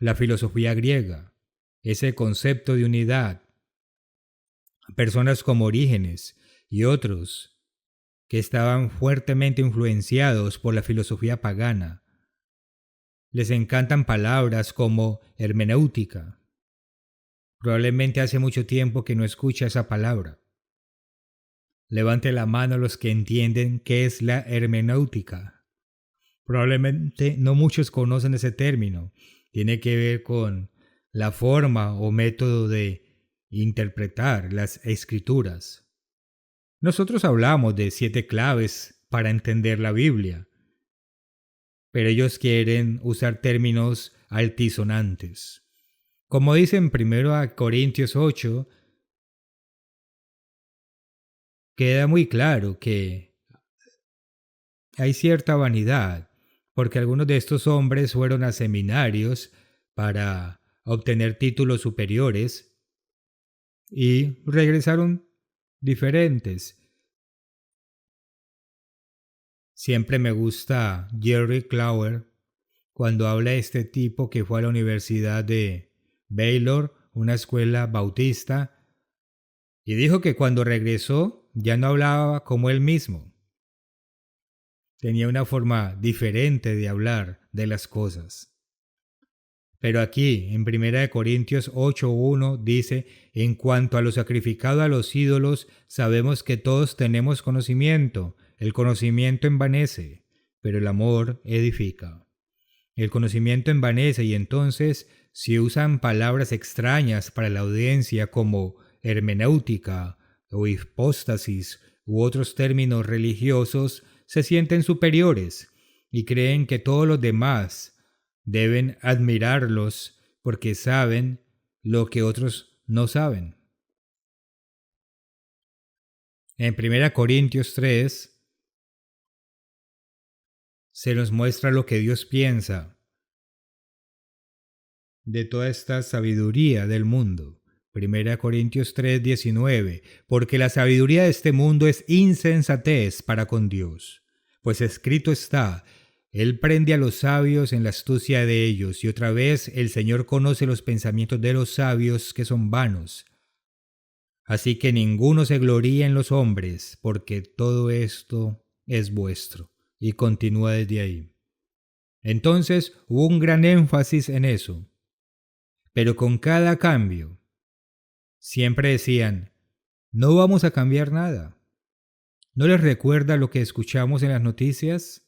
la filosofía griega, ese concepto de unidad. Personas como Orígenes y otros que estaban fuertemente influenciados por la filosofía pagana. Les encantan palabras como hermenéutica. Probablemente hace mucho tiempo que no escucha esa palabra. Levante la mano los que entienden qué es la hermenéutica. Probablemente no muchos conocen ese término. Tiene que ver con la forma o método de interpretar las escrituras. Nosotros hablamos de 7 claves para entender la Biblia, pero ellos quieren usar términos altisonantes. Como dice en 1 Corintios 8, queda muy claro que hay cierta vanidad, porque algunos de estos hombres fueron a seminarios para obtener títulos superiores y regresaron diferentes. Siempre me gusta Jerry Clower cuando habla de este tipo que fue a la Universidad de Baylor, una escuela bautista, y dijo que cuando regresó ya no hablaba como él mismo. Tenía una forma diferente de hablar de las cosas. Pero aquí, en 1 Corintios 8:1, dice: en cuanto a lo sacrificado a los ídolos, sabemos que todos tenemos conocimiento. El conocimiento envanece, pero el amor edifica. El conocimiento envanece, y entonces, si usan palabras extrañas para la audiencia como hermenéutica o hipóstasis u otros términos religiosos, se sienten superiores y creen que todos los demás deben admirarlos porque saben lo que otros no saben. En 1 Corintios 3 se nos muestra lo que Dios piensa de toda esta sabiduría del mundo. 1 Corintios 3:19, porque la sabiduría de este mundo es insensatez para con Dios, pues escrito está: Él prende a los sabios en la astucia de ellos, y otra vez el Señor conoce los pensamientos de los sabios que son vanos. Así que ninguno se gloríe en los hombres, porque todo esto es vuestro. Y continúa desde ahí. Entonces hubo un gran énfasis en eso. Pero con cada cambio, siempre decían: no vamos a cambiar nada. ¿No les recuerda lo que escuchamos en las noticias?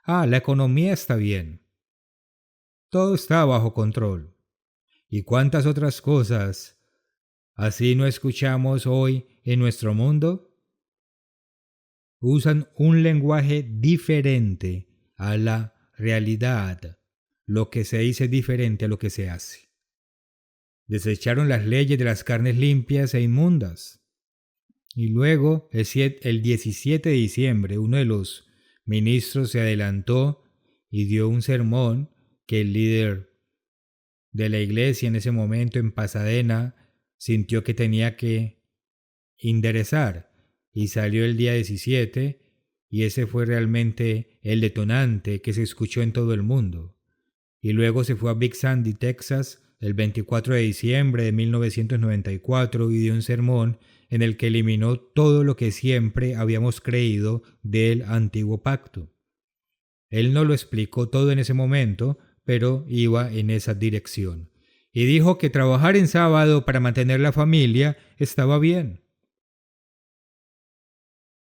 La economía está bien. Todo está bajo control. ¿Y cuántas otras cosas así no escuchamos hoy en nuestro mundo? Usan un lenguaje diferente a la realidad. Lo que se dice es diferente a lo que se hace. Desecharon las leyes de las carnes limpias e inmundas. Y luego, el 17 de diciembre, uno de los ministros se adelantó y dio un sermón que el líder de la iglesia en ese momento en Pasadena sintió que tenía que enderezar, y salió el día 17, y ese fue realmente el detonante que se escuchó en todo el mundo. Y luego se fue a Big Sandy, Texas, el 24 de diciembre de 1994 y dio un sermón en el que eliminó todo lo que siempre habíamos creído del antiguo pacto. Él no lo explicó todo en ese momento, pero iba en esa dirección. Y dijo que trabajar en sábado para mantener la familia estaba bien.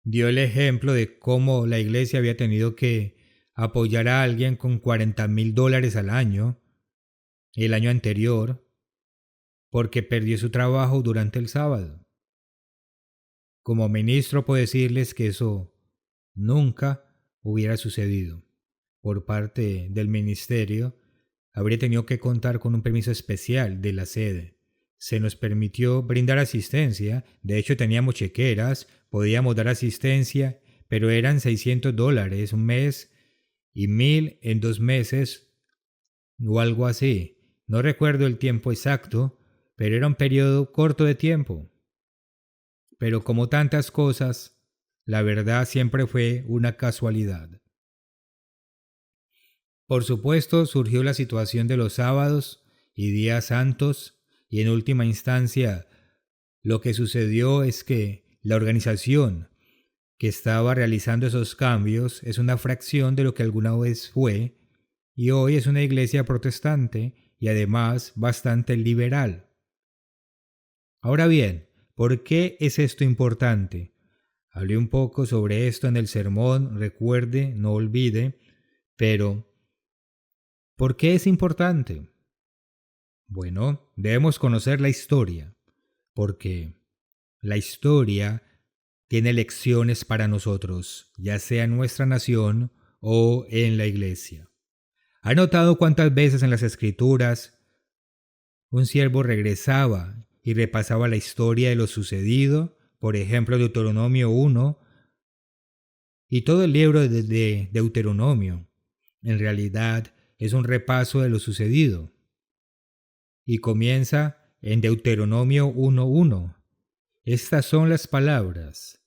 Dio el ejemplo de cómo la iglesia había tenido que apoyar a alguien con $40,000 al año, el año anterior, porque perdió su trabajo durante el sábado. Como ministro puedo decirles que eso nunca hubiera sucedido. Por parte del ministerio, habría tenido que contar con un permiso especial de la sede. Se nos permitió brindar asistencia, de hecho teníamos chequeras, podíamos dar asistencia, pero eran $600 un mes y $1,000 en 2 meses o algo así. No recuerdo el tiempo exacto, pero era un periodo corto de tiempo. Pero como tantas cosas, la verdad siempre fue una casualidad. Por supuesto, surgió la situación de los sábados y días santos, y en última instancia, lo que sucedió es que la organización que estaba realizando esos cambios es una fracción de lo que alguna vez fue, y hoy es una iglesia protestante y además bastante liberal. Ahora bien, ¿por qué es esto importante? Hablé un poco sobre esto en el sermón, recuerde, no olvide, pero ¿por qué es importante? Bueno, debemos conocer la historia, porque la historia tiene lecciones para nosotros, ya sea en nuestra nación o en la iglesia. ¿Ha notado cuántas veces en las Escrituras un siervo regresaba y repasaba la historia de lo sucedido? Por ejemplo, Deuteronomio 1 y todo el libro de Deuteronomio. En realidad es un repaso de lo sucedido. Y comienza en Deuteronomio 1:1. Estas son las palabras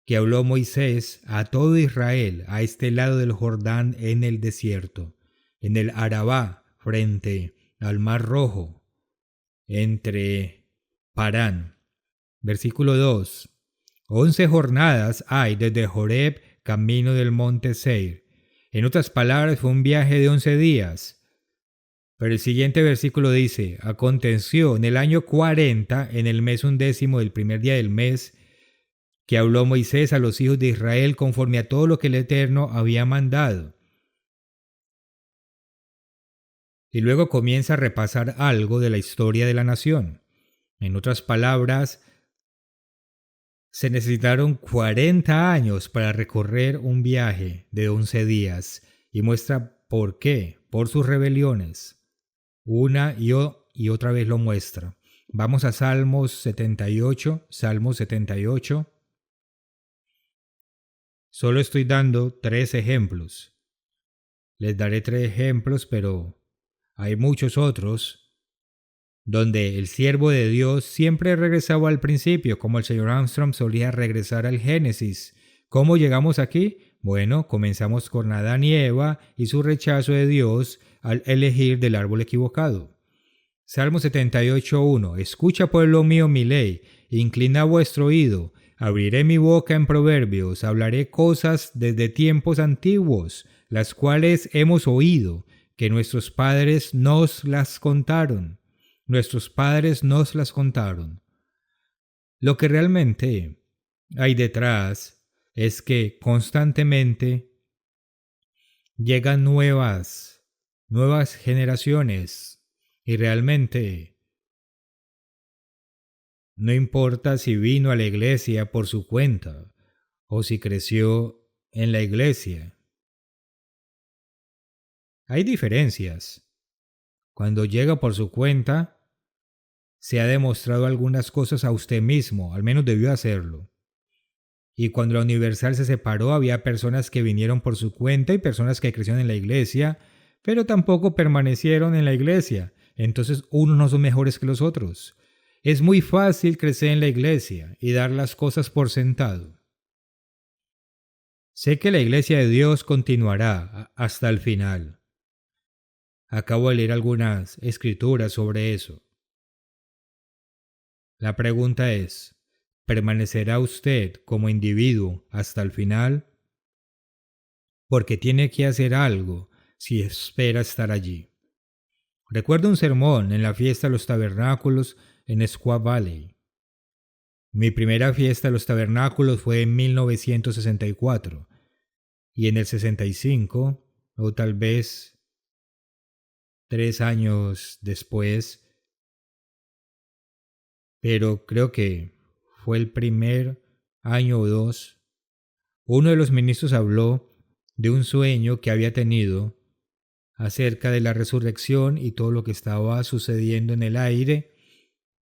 que habló Moisés a todo Israel a este lado del Jordán en el desierto, en el Arabá, frente al Mar Rojo, entre Parán. Versículo 2. 11 jornadas hay desde Horeb, camino del monte Seir. En otras palabras, fue un viaje de 11 días. Pero el siguiente versículo dice: aconteció en el año 40, en el mes 11 del primer día del mes, que habló Moisés a los hijos de Israel conforme a todo lo que el Eterno había mandado. Y luego comienza a repasar algo de la historia de la nación. En otras palabras, se necesitaron 40 años para recorrer un viaje de 11 días y muestra por qué, por sus rebeliones. Una y otra vez lo muestra. Vamos a Salmos 78, Salmos 78. Solo estoy dando 3 ejemplos. Les daré 3 ejemplos, pero hay muchos otros donde el siervo de Dios siempre regresaba al principio, como el señor Armstrong solía regresar al Génesis. ¿Cómo llegamos aquí? Bueno, comenzamos con Adán y Eva y su rechazo de Dios al elegir del árbol equivocado. Salmo 78:1. Escucha, pueblo mío, mi ley, inclina vuestro oído. Abriré mi boca en proverbios, hablaré cosas desde tiempos antiguos, las cuales hemos oído, que nuestros padres nos las contaron. Nuestros padres nos las contaron. Lo que realmente hay detrás es que constantemente llegan nuevas generaciones y realmente no importa si vino a la iglesia por su cuenta o si creció en la iglesia. Hay diferencias. Cuando llega por su cuenta, se ha demostrado algunas cosas a usted mismo, al menos debió hacerlo. Y cuando la Universal se separó, había personas que vinieron por su cuenta y personas que crecieron en la iglesia, pero tampoco permanecieron en la iglesia. Entonces, unos no son mejores que los otros. Es muy fácil crecer en la iglesia y dar las cosas por sentado. Sé que la iglesia de Dios continuará hasta el final. Acabo de leer algunas escrituras sobre eso. La pregunta es, ¿permanecerá usted como individuo hasta el final? Porque tiene que hacer algo si espera estar allí. Recuerdo un sermón en la fiesta de los tabernáculos en Squaw Valley. Mi primera fiesta de los tabernáculos fue en 1964 y en el 65, o tal vez 3 años después, pero creo que fue el primer año o 2, uno de los ministros habló de un sueño que había tenido acerca de la resurrección y todo lo que estaba sucediendo en el aire,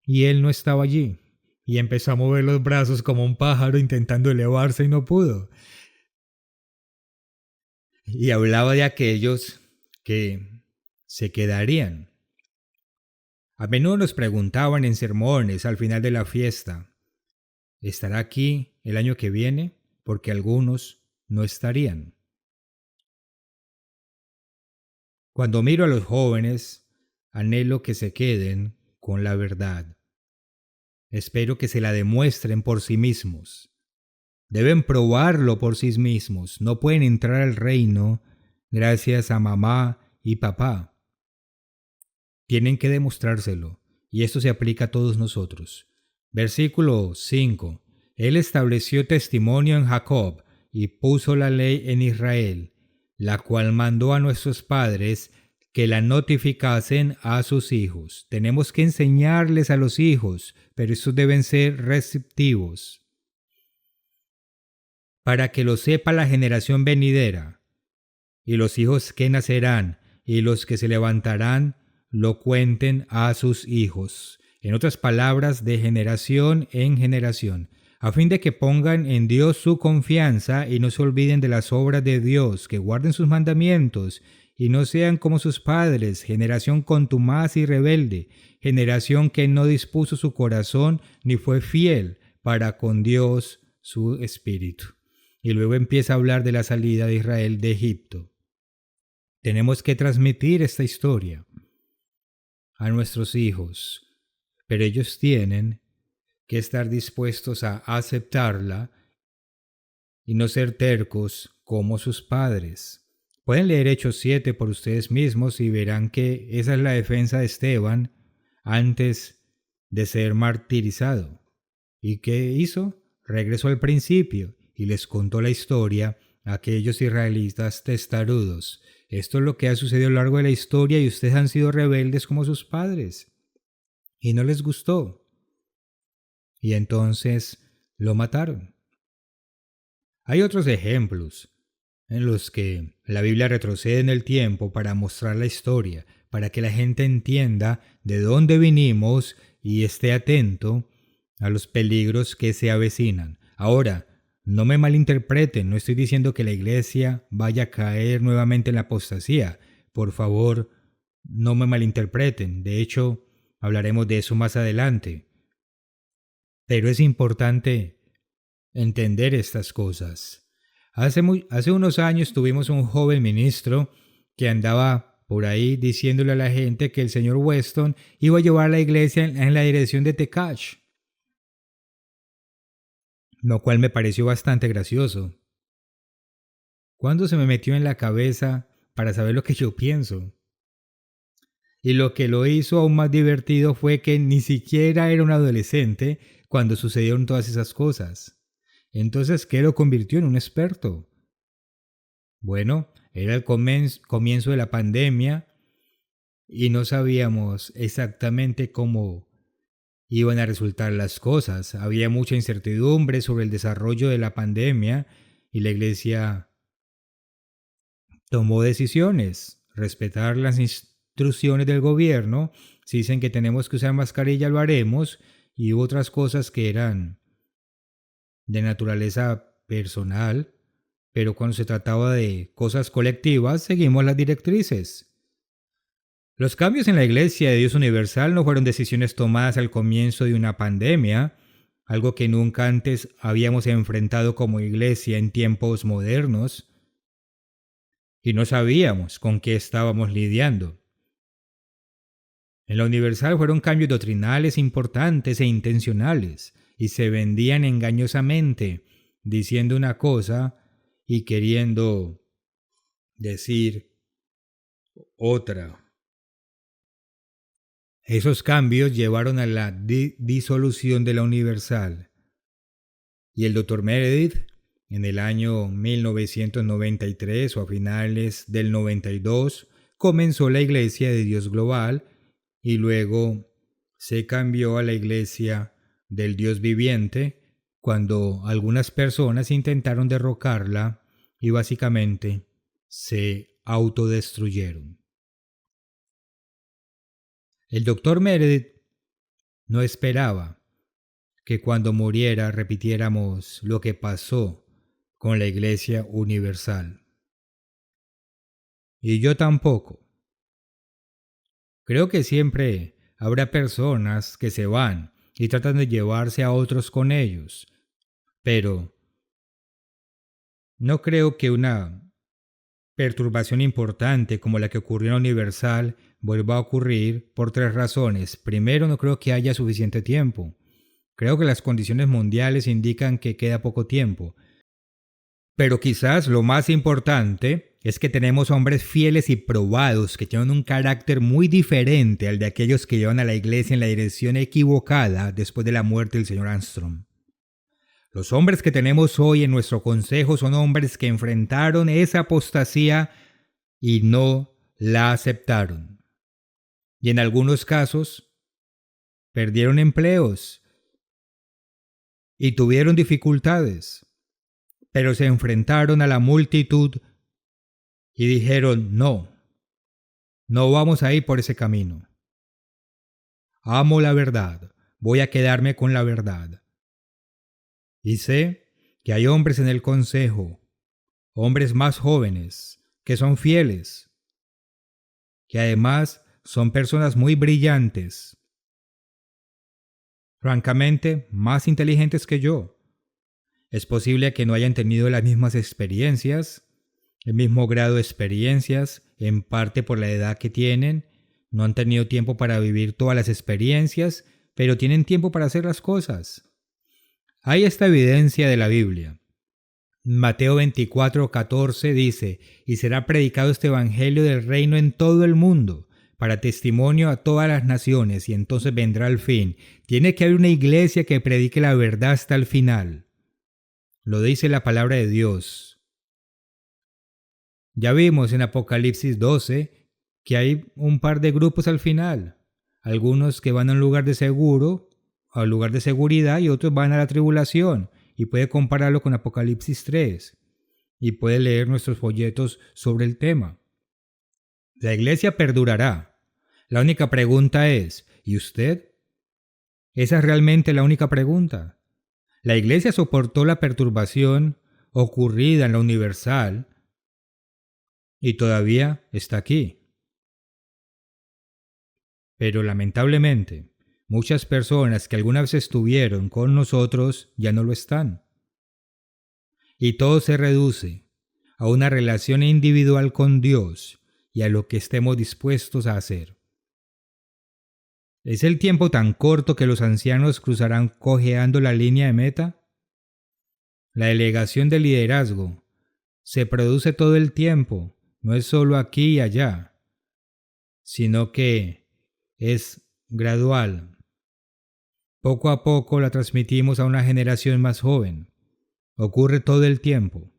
y él no estaba allí, y empezó a mover los brazos como un pájaro intentando elevarse y no pudo. Y hablaba de aquellos que se quedarían. A menudo nos preguntaban en sermones al final de la fiesta, ¿estará aquí el año que viene? Porque algunos no estarían. Cuando miro a los jóvenes, anhelo que se queden con la verdad. Espero que se la demuestren por sí mismos. Deben probarlo por sí mismos. No pueden entrar al reino gracias a mamá y papá. Tienen que demostrárselo, y esto se aplica a todos nosotros. Versículo 5. Él estableció testimonio en Jacob y puso la ley en Israel, la cual mandó a nuestros padres que la notificasen a sus hijos. Tenemos que enseñarles a los hijos, pero estos deben ser receptivos, para que lo sepa la generación venidera, y los hijos que nacerán, y los que se levantarán, lo cuenten a sus hijos. En otras palabras, de generación en generación, a fin de que pongan en Dios su confianza y no se olviden de las obras de Dios, que guarden sus mandamientos y no sean como sus padres, generación contumaz y rebelde, generación que no dispuso su corazón ni fue fiel para con Dios su espíritu. Y luego empieza a hablar de la salida de Israel de Egipto. Tenemos que transmitir esta historia a nuestros hijos, pero ellos tienen que estar dispuestos a aceptarla y no ser tercos como sus padres. Pueden leer Hechos 7 por ustedes mismos y verán que esa es la defensa de Esteban antes de ser martirizado. ¿Y qué hizo? Regresó al principio y les contó la historia a aquellos israelitas testarudos. Esto es lo que ha sucedido a lo largo de la historia y ustedes han sido rebeldes como sus padres. Y no les gustó. Y entonces lo mataron. Hay otros ejemplos en los que la Biblia retrocede en el tiempo para mostrar la historia, para que la gente entienda de dónde vinimos y esté atento a los peligros que se avecinan. Ahora, no me malinterpreten, no estoy diciendo que la iglesia vaya a caer nuevamente en la apostasía. Por favor, no me malinterpreten. De hecho, hablaremos de eso más adelante. Pero es importante entender estas cosas. Hace unos años tuvimos un joven ministro que andaba por ahí diciéndole a la gente que el señor Weston iba a llevar a la iglesia en la dirección de Tecash, lo cual me pareció bastante gracioso. ¿Cuándo se me metió en la cabeza para saber lo que yo pienso? Y lo que lo hizo aún más divertido fue que ni siquiera era un adolescente cuando sucedieron todas esas cosas. Entonces, ¿qué lo convirtió en un experto? Bueno, era el comienzo de la pandemia y no sabíamos exactamente cómo iban a resultar las cosas. Había mucha incertidumbre sobre el desarrollo de la pandemia y la iglesia tomó decisiones. Respetar las instrucciones del gobierno. Si dicen que tenemos que usar mascarilla, lo haremos. Y hubo otras cosas que eran de naturaleza personal, pero cuando se trataba de cosas colectivas, seguimos las directrices. Los cambios en la Iglesia de Dios Universal no fueron decisiones tomadas al comienzo de una pandemia, algo que nunca antes habíamos enfrentado como iglesia en tiempos modernos, y no sabíamos con qué estábamos lidiando. En la Universal fueron cambios doctrinales importantes e intencionales, y se vendían engañosamente, diciendo una cosa y queriendo decir otra. Esos cambios llevaron a la disolución de la Universal. Y el Dr. Meredith, en el año 1993 o a finales del 92, comenzó la Iglesia de Dios Global y luego se cambió a la Iglesia del Dios Viviente cuando algunas personas intentaron derrocarla y básicamente se autodestruyeron. El Dr. Meredith no esperaba que cuando muriera repitiéramos lo que pasó con la Iglesia Universal. Y yo tampoco. Creo que siempre habrá personas que se van y tratan de llevarse a otros con ellos, pero no creo que una perturbación importante como la que ocurrió en la Universal vuelva a ocurrir por 3 razones. Primero, no creo que haya suficiente tiempo. Creo que las condiciones mundiales indican que queda poco tiempo. Pero quizás lo más importante es que tenemos hombres fieles y probados que tienen un carácter muy diferente al de aquellos que llevan a la iglesia en la dirección equivocada después de la muerte del señor Armstrong. Los hombres que tenemos hoy en nuestro consejo son hombres que enfrentaron esa apostasía y no la aceptaron. Y en algunos casos perdieron empleos y tuvieron dificultades, pero se enfrentaron a la multitud y dijeron, no vamos a ir por ese camino. Amo la verdad, voy a quedarme con la verdad. Y sé que hay hombres en el consejo, hombres más jóvenes, que son fieles, que además son personas muy brillantes, francamente más inteligentes que yo. Es posible que no hayan tenido las mismas experiencias, el mismo grado de experiencias, en parte por la edad que tienen, no han tenido tiempo para vivir todas las experiencias, pero tienen tiempo para hacer las cosas. Hay esta evidencia de la Biblia. Mateo 24:14 dice, y será predicado este evangelio del reino en todo el mundo, para testimonio a todas las naciones, y entonces vendrá el fin. Tiene que haber una iglesia que predique la verdad hasta el final. Lo dice la palabra de Dios. Ya vimos en Apocalipsis 12 que hay un par de grupos al final. Algunos que van a un lugar de seguro, a un lugar de seguridad, y otros van a la tribulación. Y puede compararlo con Apocalipsis 3. Y puede leer nuestros folletos sobre el tema. La iglesia perdurará. La única pregunta es, ¿y usted? Esa es realmente la única pregunta. La iglesia soportó la perturbación ocurrida en la universal y todavía está aquí. Pero lamentablemente, muchas personas que alguna vez estuvieron con nosotros ya no lo están. Y todo se reduce a una relación individual con Dios y a lo que estemos dispuestos a hacer. ¿Es el tiempo tan corto que los ancianos cruzarán cojeando la línea de meta? La delegación de liderazgo se produce todo el tiempo, no es solo aquí y allá, sino que es gradual. Poco a poco la transmitimos a una generación más joven. Ocurre todo el tiempo.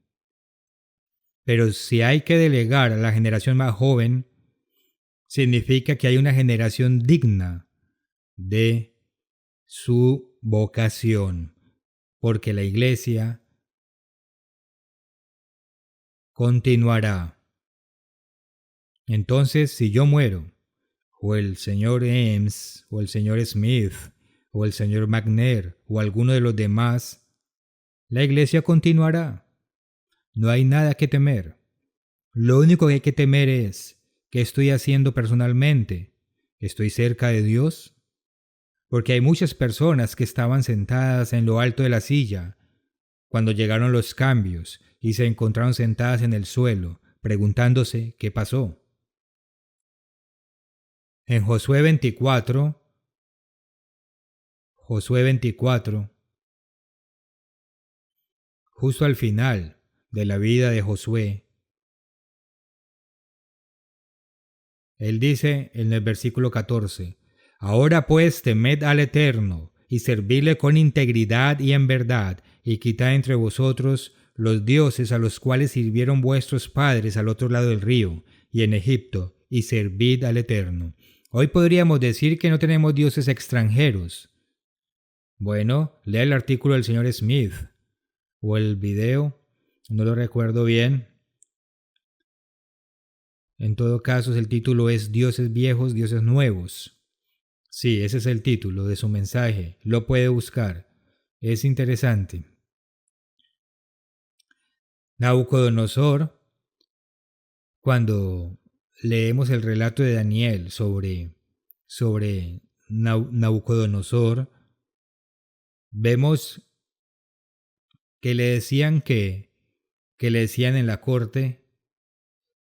Pero si hay que delegar a la generación más joven, significa que hay una generación digna de su vocación, porque la iglesia continuará. Entonces, si yo muero, o el señor Ames, o el señor Smith, o el señor McNair, o alguno de los demás, la iglesia continuará. No hay nada que temer. Lo único que hay que temer es, ¿qué estoy haciendo personalmente? ¿Estoy cerca de Dios? Porque hay muchas personas que estaban sentadas en lo alto de la silla cuando llegaron los cambios y se encontraron sentadas en el suelo, preguntándose qué pasó. En Josué 24, justo al final de la vida de Josué, él dice en el versículo 14, ahora pues temed al Eterno y servidle con integridad y en verdad, y quitad entre vosotros los dioses a los cuales sirvieron vuestros padres al otro lado del río y en Egipto, y servid al Eterno. Hoy podríamos decir que no tenemos dioses extranjeros. Bueno, lea el artículo del señor Smith o el video, no lo recuerdo bien. En todo caso, el título es Dioses viejos, dioses nuevos. Sí, ese es el título de su mensaje. Lo puede buscar. Es interesante. Nabucodonosor, cuando leemos el relato de Daniel sobre Nabucodonosor, vemos que le decían en la corte,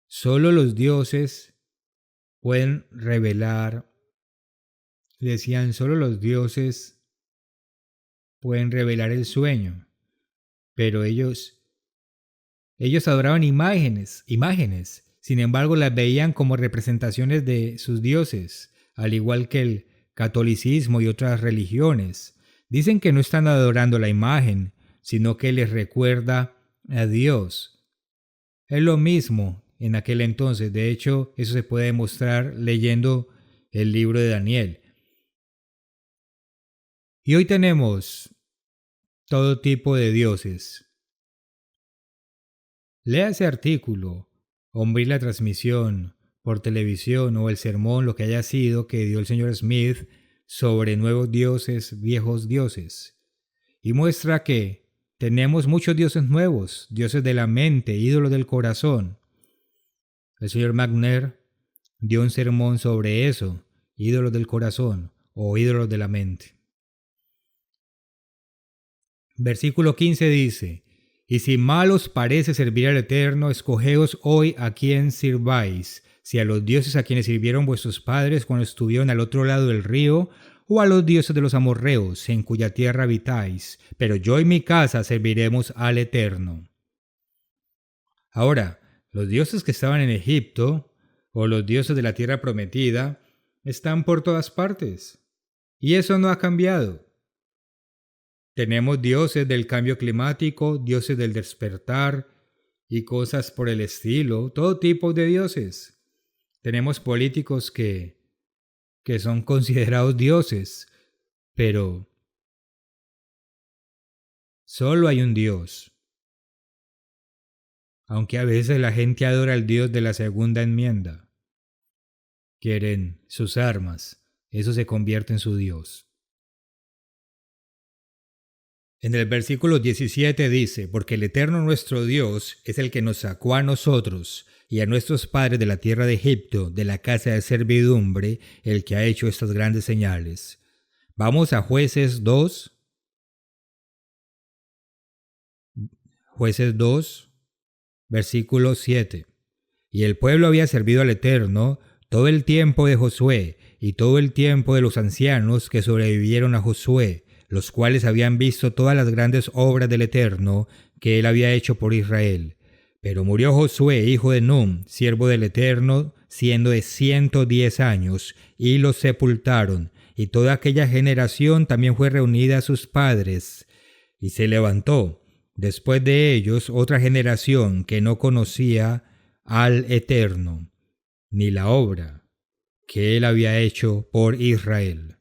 solo los dioses pueden revelar, solo los dioses pueden revelar el sueño, pero ellos adoraban imágenes, sin embargo las veían como representaciones de sus dioses, al igual que el catolicismo y otras religiones. Dicen que no están adorando la imagen, sino que les recuerda a Dios. Es lo mismo en aquel entonces, de hecho eso se puede demostrar leyendo el libro de Daniel. Y hoy tenemos todo tipo de dioses. Lea ese artículo, o mire la transmisión por televisión o el sermón, lo que haya sido, que dio el señor Smith sobre nuevos dioses, viejos dioses. Y muestra que tenemos muchos dioses nuevos, dioses de la mente, ídolos del corazón. El señor McNair dio un sermón sobre eso, ídolos del corazón o ídolos de la mente. Versículo 15 dice, y si mal os parece servir al Eterno, escogeos hoy a quién sirváis, si a los dioses a quienes sirvieron vuestros padres cuando estuvieron al otro lado del río, o a los dioses de los amorreos, en cuya tierra habitáis, pero yo y mi casa serviremos al Eterno. Ahora, los dioses que estaban en Egipto, o los dioses de la tierra prometida, están por todas partes. Y eso no ha cambiado. Tenemos dioses del cambio climático, dioses del despertar y cosas por el estilo, todo tipo de dioses. Tenemos políticos que son considerados dioses, pero solo hay un Dios. Aunque a veces la gente adora al Dios de la segunda enmienda. Quieren sus armas, eso se convierte en su Dios. En el versículo 17 dice, porque el Eterno nuestro Dios es el que nos sacó a nosotros y a nuestros padres de la tierra de Egipto, de la casa de servidumbre, el que ha hecho estas grandes señales. Vamos a Jueces 2. Jueces 2, versículo 7. Y el pueblo había servido al Eterno todo el tiempo de Josué y todo el tiempo de los ancianos que sobrevivieron a Josué, los cuales habían visto todas las grandes obras del Eterno que él había hecho por Israel. Pero murió Josué, hijo de Nun, siervo del Eterno, siendo de 110 años, y los sepultaron, y toda aquella generación también fue reunida a sus padres. Y se levantó, después de ellos, otra generación que no conocía al Eterno, ni la obra que él había hecho por Israel.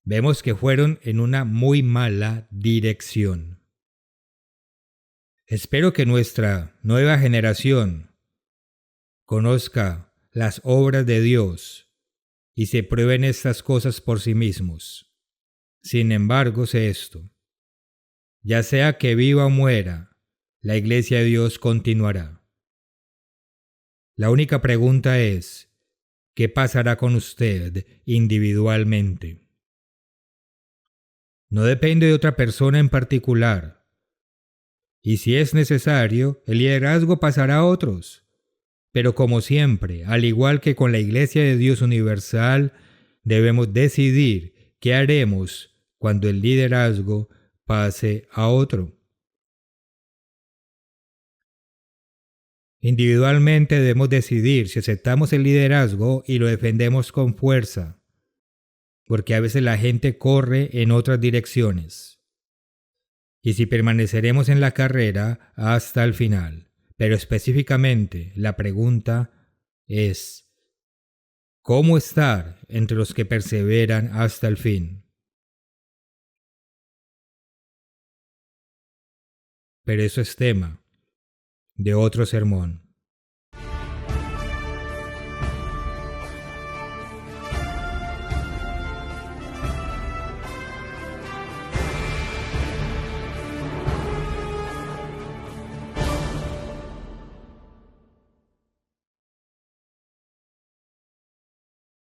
Vemos que fueron en una muy mala dirección. Espero que nuestra nueva generación conozca las obras de Dios y se prueben estas cosas por sí mismos. Sin embargo, sé esto: ya sea que viva o muera, la iglesia de Dios continuará. La única pregunta es, ¿qué pasará con usted individualmente? No depende de otra persona en particular. Y si es necesario, el liderazgo pasará a otros. Pero como siempre, al igual que con la Iglesia de Dios Universal, debemos decidir qué haremos cuando el liderazgo pase a otro. Individualmente debemos decidir si aceptamos el liderazgo y lo defendemos con fuerza, porque a veces la gente corre en otras direcciones. Y si permaneceremos en la carrera hasta el final. Pero específicamente la pregunta es, ¿cómo estar entre los que perseveran hasta el fin? Pero eso es tema de otro sermón.